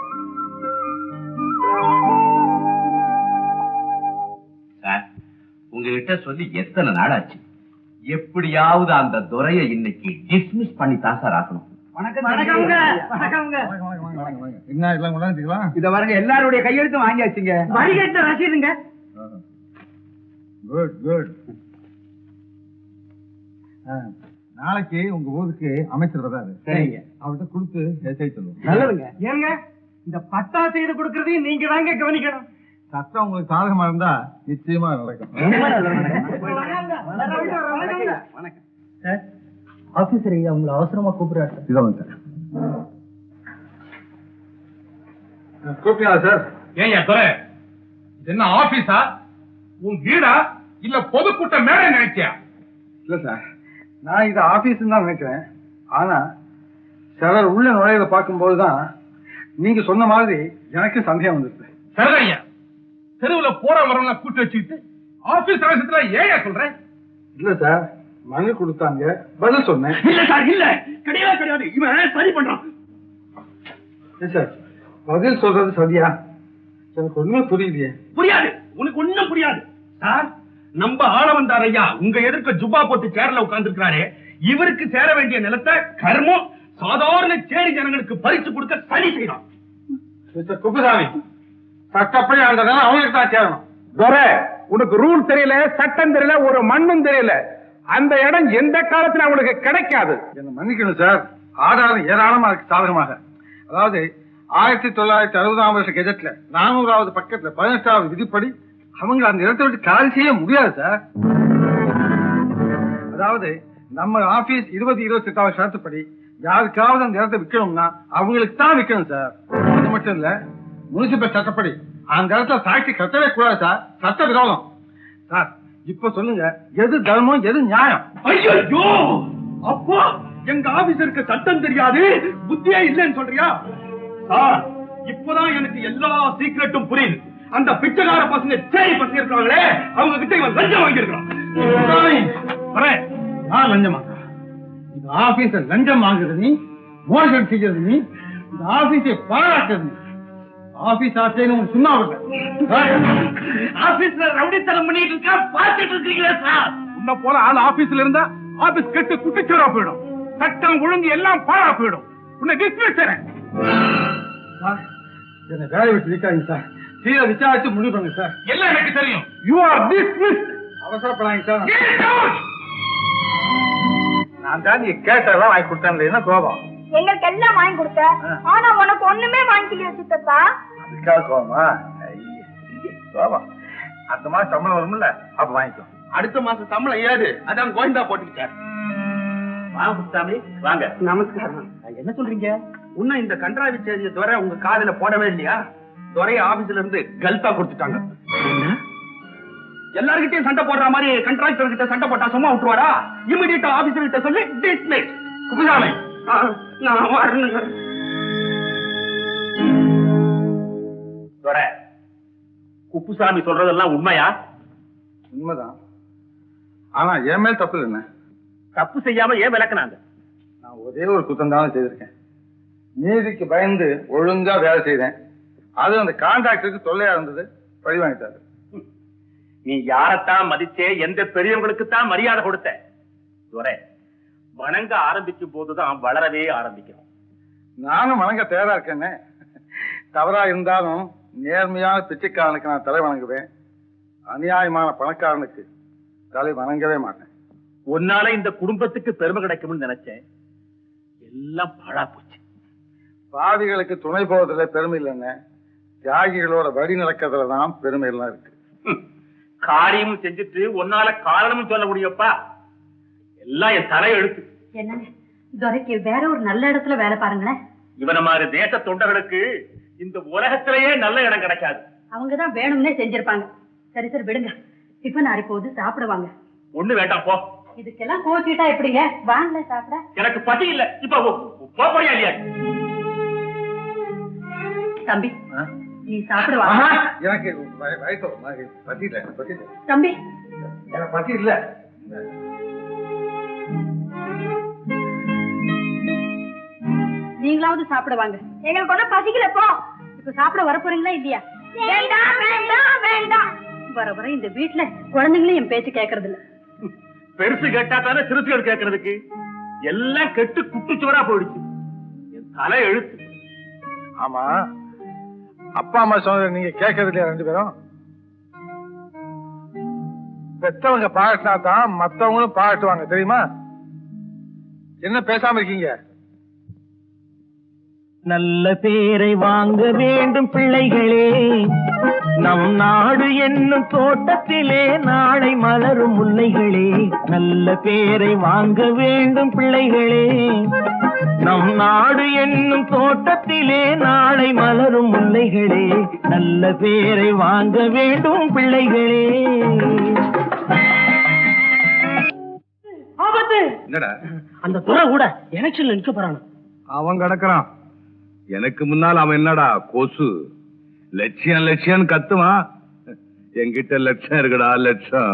உங்ககிட்ட சொல்லி எத்தனை நாளாச்சு? எப்படியாவது அந்த துரையை இன்னைக்கு டிஸ்மிஸ் பண்ணி தான் சார் ஆகணும். என்ன எல்லாம் கொண்டாந்துக்கலாம்? இத வரங்க, எல்லாருடைய கையெழுத்தும் வாங்கியாச்சுங்க. வரிகட்ட ரசீதுங்க. Good good. நாளைக்கு உங்க ஊருக்கு அமைச்சர் வராரு. சரிங்க, அவர்கிட்ட கொடுத்து எச்சரிக்கை சொல்லுவோம். நல்லதுங்க. ஏங்க, இந்த பட்டா செய்து கொடுக்கறதையும் நீங்க தாங்க கவனிக்கணும். சட்டம் உங்களுக்கு சாதகமா இருந்தா நிச்சயமா நடக்கும். ஆபீசர் ஐயா உங்களை அவசரமா கூப்பிடுறாரு. இதோ வந்து கூப்பிட்டீங்களா சார்? ஏன் துரை, இது என்ன ஆபீஸா, உன் வீடா, இல்ல பொதுக்கூட்ட மேடை நினைச்சியா? இல்ல சார், நான் இதை ஆபீஸ் தான் நினைக்கிறேன். ஆனா சிலர் உள்ள நுழையதை பார்க்கும்போதுதான் நீங்க சொன்ன மாதிரி எனக்கு சந்தேகம் வந்துருக்கு. சரியா, தெருவுல போற வரவங்க கூட்டி வச்சுக்கிட்டு ஆபீஸ் அவசரத்துல ஏன் சொல்றேன்? இல்ல சார், மனு கொடுத்தாங்க, பதில் சொன்னேன். இல்ல சார், இல்ல, கிடையாது கிடையாது, இவன் சரி பண்றான். சார், பதில் சொல்றது சரியா? எனக்கு ஒண்ணுமே புரியலையே. புரியாது, உனக்கு ஒண்ணும் புரியாது சார். நம்ம ஆள வந்தார் ஐயா, உங்க எதிர்க்க ஜுப்பா போட்டு சேர்ல உட்கார்ந்து இருக்கிறாரு. இவருக்கு சேர வேண்டிய நிலத்தை கர்மம் சாதாரண சேரி ஜனங்களுக்கு பறிச்சு கொடுக்க சரி செய்யலாம். மிஸ்டர் குப்புசாமி, சட்டப்படி அந்த நிலம் அவங்களுக்கு தான் சேரணும். துரை, உனக்கு ரூல் தெரியல, சட்டம் தெரியல, ஒரு மண்ணும் தெரியல. அந்த இடம் எந்த காலத்துல அவனுக்கு கிடைக்காது. என்ன மன்னிக்கணும் சார், ஆதாரம் ஏராளமா இருக்கு சாதகமாக. அதாவது 1960ஆம் வருஷ கெஜெட்ல 400வது பக்கத்துல 18வது விதிப்படி அவங்க அந்த இடத்தை விட்டு காலி செய்ய முடியாது சார். அதாவது நம்ம ஆபீஸ் 20-28வது சட்டப்படி யாருக்காவது அந்த இடத்தை விற்கணும்னா அவங்களுக்கு தான் விற்கணும் சார். அது மட்டும் இல்ல, முனிசிபல் சட்டப்படி அந்த இடத்துல ஃபேக்டரி கட்டவே கூடாது சார், சட்ட விரோதம் சார். இப்ப சொல்லுங்க, எது தர்மம், எது நியாயம்? ஐயோ, அப்போ எங்க ஆபீசருக்கு சட்டம் தெரியாது, புத்தியே இல்லைன்னு சொல்றியா? சார், இப்பதான் எனக்கு எல்லா சீக்கிரட்டும் புரியுது. அந்த பிச்சைக்கார பசங்க சேய் பசங்க இருக்காங்களே, அவங்க கிட்ட இவன் லஞ்சம் வாங்கியிருக்கான். நான் லஞ்சம் வாங்க? இந்த ஆபீஸ லஞ்சம் வாங்குறது நீ, மோசடி செய்யறது நீ, இந்த ஆபீஸை பாராட்டுறது நீ. ஆபீஸ் ஆசைன்னு சும்மா ஆபீஸ்ல ரவுடித்தனம் பண்ணிட்டு இருக்கா, பார்த்துட்டு இருக்கீங்களா சார்? உன்ன போல ஆள் ஆபீஸ்ல இருந்தா ஆபீஸ் கெட்டு குட்டிச்சோரா போயிடும், சட்டம் ஒழுங்கு எல்லாம் பாழா போயிடும். உன்னை டிஸ்மிஸ் செய்றேன். என்ன வேலை விட்டு நிக்காதீங்க சார், சீர விசாரிச்சு முடிவு பண்ணுங்க சார். எல்லாம் எனக்கு தெரியும். You are dismiss. அவசரப்படாதீங்க சார். நான் தான் நீ கேட்டதெல்லாம் வாங்கி கொடுத்தேன், என்ன கோபம்? எங்களுக்கு எல்லாம் வாங்கி கொடுத்த, ஆனா உனக்கு ஒண்ணுமே வாங்கிக்கலையா சித்தப்பா? அதுக்காக கோபமா? கோபம் அடுத்த மாசம் சம்பளம் வரும்ல, அப்ப வாங்கிக்கோ. அடுத்த மாசம் சம்பளம் ஏது, அதான் கோயந்தா போட்டுக்கிட்டேன். வாங்க சாமி, வாங்க. நமஸ்காரம். என்ன சொல்றீங்க? உன்ன இந்த கன்றாவி செய்தியை துறை உங்க காதுல போடவே இல்லையா? துறைய ஆபீஸ்ல இருந்து கல்தா கொடுத்துட்டாங்க. எல்லார்கிட்டயும் சண்டை போடுற மாதிரி கண்ட்ராக்டர் கிட்ட சண்டை போட்டா சும்மா விட்டுருவாரா? இமிடியேட்டா ஆபீசர் கிட்ட சொல்லி டிஸ்மிஸ். குப்புசாமி, நான் வரணுங்க. துறை, குப்புசாமி சொல்றதெல்லாம் உண்மையா? உண்மைதான். ஆனா என் மேல் தப்பு இல்லைண்ணே. தப்பு செய்யாம ஏன் விளக்குனாங்க? நான் ஒரே ஒரு குத்தம் தான் செய்திருக்கேன். நீதிக்கு பயந்து ஒழுங்கா வேலை செய்தேன். அது அந்த கான்ட்ராக்டருக்கு தொல்லையா இருந்தது, பழி வாங்கிட்டாரு. நீ யாரத்தான் மதிச்சே, எந்த பெரியவங்களுக்கு தான் மரியாதை கொடுத்த? துரை, வணங்க ஆரம்பிக்கும் போதுதான் வளரவே ஆரம்பிக்கிறோம். நானும் வணங்க தயாரா இருக்கேன்னு. தவறா இருந்தாலும் நேர்மையான பிச்சைக்காரனுக்கு நான் தலை வணங்குவேன், அநியாயமான பணக்காரனுக்கு தலை வணங்கவே மாட்டேன். உன்னால இந்த குடும்பத்துக்கு பெருமை கிடைக்கும்னு நினைச்சேன், எல்லாம் பாழா போச்சு. பாவிகளுக்கு துணை போவதில்ல பெருமை இல்லைன்னு, தியாகிகளோட வழி நடக்கிறதுலதான் பெருமை எல்லாம் இருக்கு. காரியமும் செஞ்சுட்டு உன்னால காரணமும் சொல்ல முடியப்பா? எல்லாம் என் தலை எழுத்து. என்னங்க துரைக்கு வேற ஒரு நல்ல இடத்துல வேலை பாருங்களேன். இவன மாதிரி தேச தொண்டர்களுக்கு இந்த உலகத்திலேயே நல்ல இடம் கிடைக்காது. அவங்கதான் வேணும்னே செஞ்சிருப்பாங்க. சரி சரி விடுங்க, டிஃபன் ஆறி போகுது, சாப்பிடுவாங்க. ஒண்ணு வேண்டாம் போ. இதுக்கெல்லாம் கோச்சிட்டா எப்படிங்க? வாங்கல சாப்பிட. எனக்கு பசி இல்ல, இப்ப போறியா இல்லையா? தம்பி நீ சாப்பிடுவா. எனக்கு வயசு பசி இல்லை, பசி இல்லை தம்பி, எனக்கு பசி இல்ல. நீங்களாவது சாப்பிடுவாங்க. எங்களுக்கு ஒன்னும் பசிக்கல. போ. இப்ப சாப்பிட வர போறீங்களா இல்லையா? வேண்டாம் வேண்டாம் வேண்டாம். வர வர இந்த வீட்டுல குழந்தைங்களும் என் பேச்சு கேட்கறது இல்ல. பெருசு கேட்டா தானே சிறுசுகள் கேட்கறதுக்கு. எல்லாம் கெட்டு குட்டுச்சோரா போயிடுச்சு. என் தலை எழுத்து. ஆமா, அப்பா அம்மா சொன்னதை நீங்க கேட்கறது இல்லையா? ரெண்டு பேரும் பெற்றவங்க பாராட்டினா தான் மத்தவங்களும் பாராட்டுவாங்க, தெரியுமா? என்ன பேசாம இருக்கீங்க? நல்ல பேரை வாங்க வேண்டும் பிள்ளைகளே, நம் நாடு என்னும் தோட்டத்திலே நாளை மலரும் முல்லைகளே. நல்ல பேரை வாங்க வேண்டும் பிள்ளைகளே, நம் நாடு என்னும் தோட்டத்திலே நாளை மலரும் முல்லைகளே. நல்ல பேரை வாங்க வேண்டும் பிள்ளைகளே. ஆபத்து. என்னடா அந்த துறை கூட எலெக்ஷன்ல நிக்க போறான். அவன் கிடக்குறான், எனக்கு முன்னால் அவன் என்னடா கொசு. லட்சியம் லட்சியம் கத்துவான். என்கிட்ட லட்சம் இருக்குடா, லட்சம்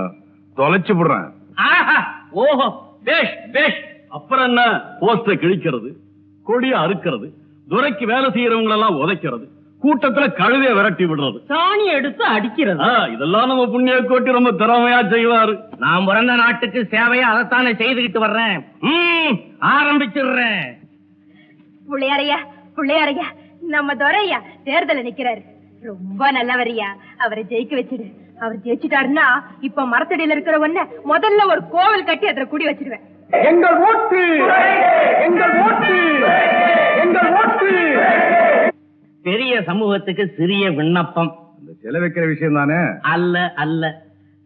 தொலைச்சு போடுறேன். ஓஹோ, பேஷ் பேஷ். அப்புறம் என்ன? போஸ்ட கிழிக்கிறது, கொடிய அறுக்கிறது, துரைக்கு வேலை செய்யறவங்க எல்லாம் உதைக்கிறது, கூட்டத்துல கழுதைய விரட்டி விடுறது, சாணி எடுத்து அடிக்கிறது. இதெல்லாம் நம்ம புண்ணிய கோட்டி ரொம்ப திறமையா செய்வாரு. நான் பிறந்த நாட்டுக்கு சேவையா அதைத்தானே செய்துகிட்டு வர்றேன். ஆரம்பிச்சிடுறேன். புள்ளையாரையா புள்ளையாரையா, நம்ம துரையா தேர்தல நிக்கிறாரு. ரொம்ப நல்லவரையா, அவரை ஜெயிக்க வச்சிடு. அவர் ஜெயிச்சுட்டாருன்னா இப்ப மரத்தடியில இருக்கிற ஒண்ண முதல்ல ஒரு கோவில் கட்டி அதுல குடி வச்சிருவேன். எங்கள் ஓட்டு, எங்கள் ஓட்டு, எங்கள் ஓட்டு. பெரிய சமூகத்துக்கு சிறிய விண்ணப்பம். சில வைக்கிற விஷயம் தானே. அல்ல அல்ல,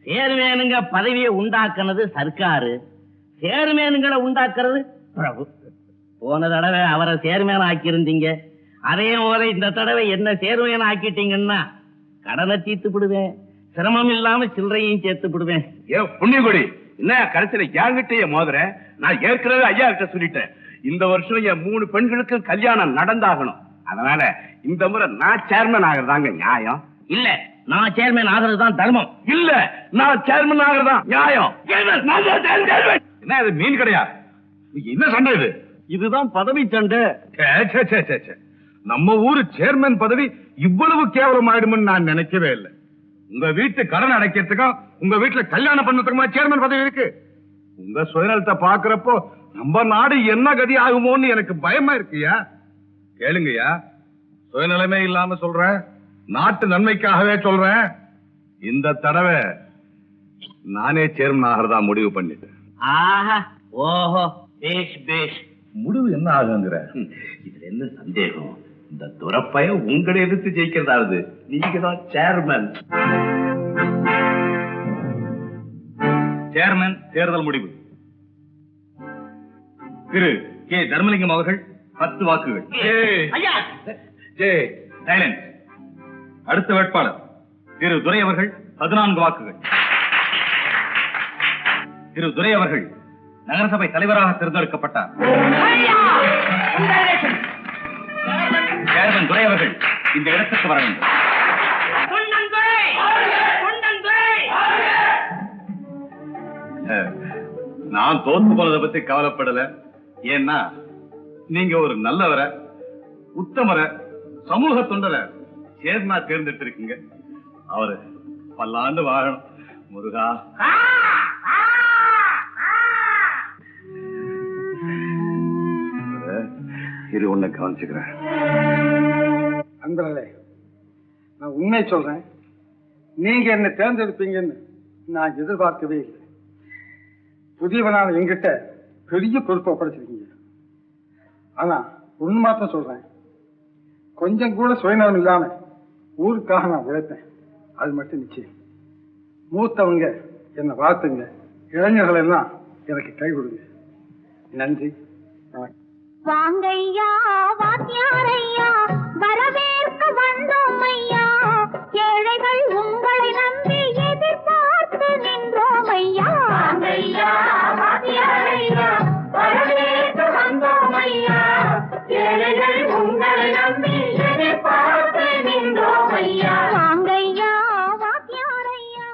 சேர்மேனுங்க பதவியை உண்டாக்குனது சர்க்காரு, சேர்மேனுங்களை உண்டாக்குறது பிரபு. போன தடவை அவரை சேர்மேன் ஆக்கி இருந்தீங்க, அதே போல இந்த தடவை என்ன சேர்மேன் ஆக்கிட்டீங்கன்னா கடனை தீர்த்து விடுவேன், சிரமம் இல்லாம சில்லறையும் சேர்த்து விடுவேன். ஏ புண்ணியகுடி, என்ன கடைசியில என்கிட்டயே மோதுற? நான் ஏற்கனவே ஐயா கிட்ட சொல்லிட்டேன், இந்த வருஷம் என் 3 பெண்களுக்கு கல்யாணம் நடந்தாகணும். அதனால இந்த முறை நான் சேர்மன் ஆகிறதாங்க நியாயம். இல்ல, நான் சேர்மேன் ஆகிறது தான் தர்மம். இல்ல, நான் சேர்மன் ஆகிறதா நியாயம். என்ன இது மீன் கிடையா? என்ன சண்டை இது? இதுதான் பதவி சண்டை. நம்ம ஊரு சேர்மன் பதவி இவ்வளவு கேவலமாயிடும்னு நான் நினைக்கவே இல்லை. உங்க வீட்டு கடன் அடைக்கிறதுக்கும் உங்க வீட்டுல கல்யாணம் பண்ணதுக்குமா சேர்மன் பதவி இருக்கு? உங்க சுயநலத்தை பாக்குறப்போ நம்ம நாடு என்ன கதி ஆகுமோன்னு எனக்கு பயமா இருக்குயா. கேளுங்கய்யா, சுயநலமே இல்லாம சொல்றேன், நாட்டு நன்மைக்காகவே சொல்றேன். இந்த தடவை நானே சேர்மன் ஆகிறதா முடிவு பண்ணிட்டேன். ஆஹா, ஓஹோ, பேஷ் பேஷ். முடிவு என்ன ஆகுங்கிற? இதுல என்ன சந்தேகம்? இந்த துரப்பைய உங்களை எதிர்த்து ஜெயிக்கிறதாவது நீங்க தான் சேர்மன். சேர்மன் தேர்தல் முடிவு. திரு கே தர்மலிங்கம் அவர்கள் 10 வாக்குகள். சைலன்ஸ். அடுத்த வேட்பாளர் திரு துரை அவர்கள் 14 வாக்குகள். திரு துரை அவர்கள் நகரசபை தலைவராக தேர்ந்தெடுக்கப்பட்டார். சேர்மன் துரை அவர்கள் இந்த இடத்துக்கு வர வேண்டும். நான் தோத்து போனதை பத்தி கவலைப்படல. ஏன்னா நீங்க ஒரு நல்லவர, உத்தமர, சமூக தொண்டரை சேர்மனா தேர்ந்தெடுத்திருக்கீங்க. அவரு பல்லாண்டு வாழணும். முருகா. இது ஒண்ணு கவனிச்சுக்கிறேன். அன்பர்களே, நான் உண்மை சொல்றேன், நீங்க என்ன தேர்ந்தெடுப்பீங்கன்னு நான் எதிர்பார்க்கவே இல்லை. புதியவனான எங்கிட்ட பெரிய பொறுப்பை ஒப்படைச்சிருக்கீங்க. ஆனா ஒண்ணு மாத்திரம் சொல்றேன், கொஞ்சம் கூட சுயநலம் இல்லாம ஊருக்காக நான் உழைப்பேன். அது மட்டும் நிச்சயம். மூத்தவங்க என்னை வாழ்த்துங்க, இளைஞர்கள் எல்லாம் எனக்கு கை கொடுங்க. நன்றி, வணக்கம். வாங்கையா வாத்தியாரையா, வரவேற்க வந்தோம் ஐயா. ஏழைகள் உங்களை நம்பி எதிர்பார்த்து நின்றோம் ஐயா. வாங்கையா வாத்தியாரையா, வரவேற்க வந்தோம் ஐயா. ஏழைகள் உங்களை நம்பி எதிர்பார்த்து நின்றோம் ஐயா. வாங்கையா வாத்தியாரையா.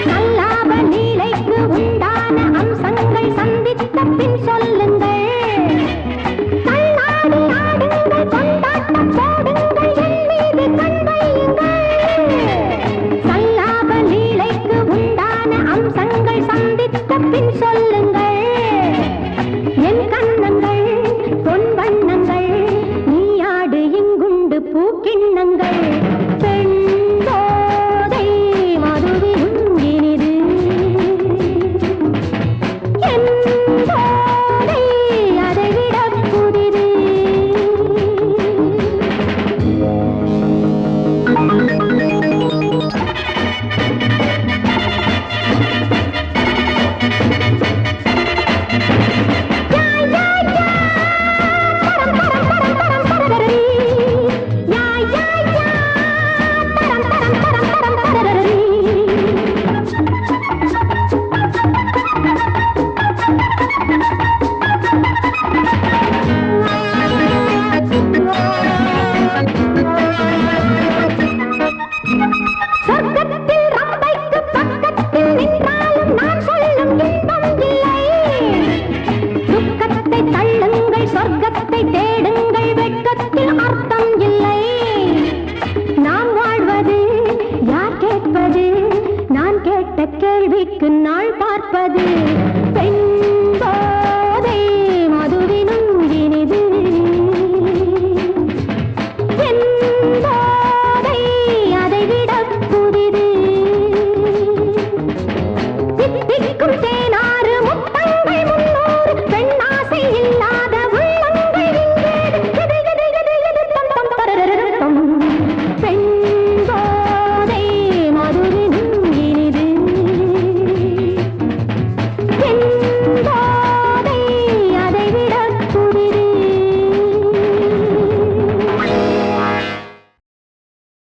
சல்லாப லீலைக்கு உண்டான அம்சங்கள் சந்தித்த பின் சொல்லுங்கள்.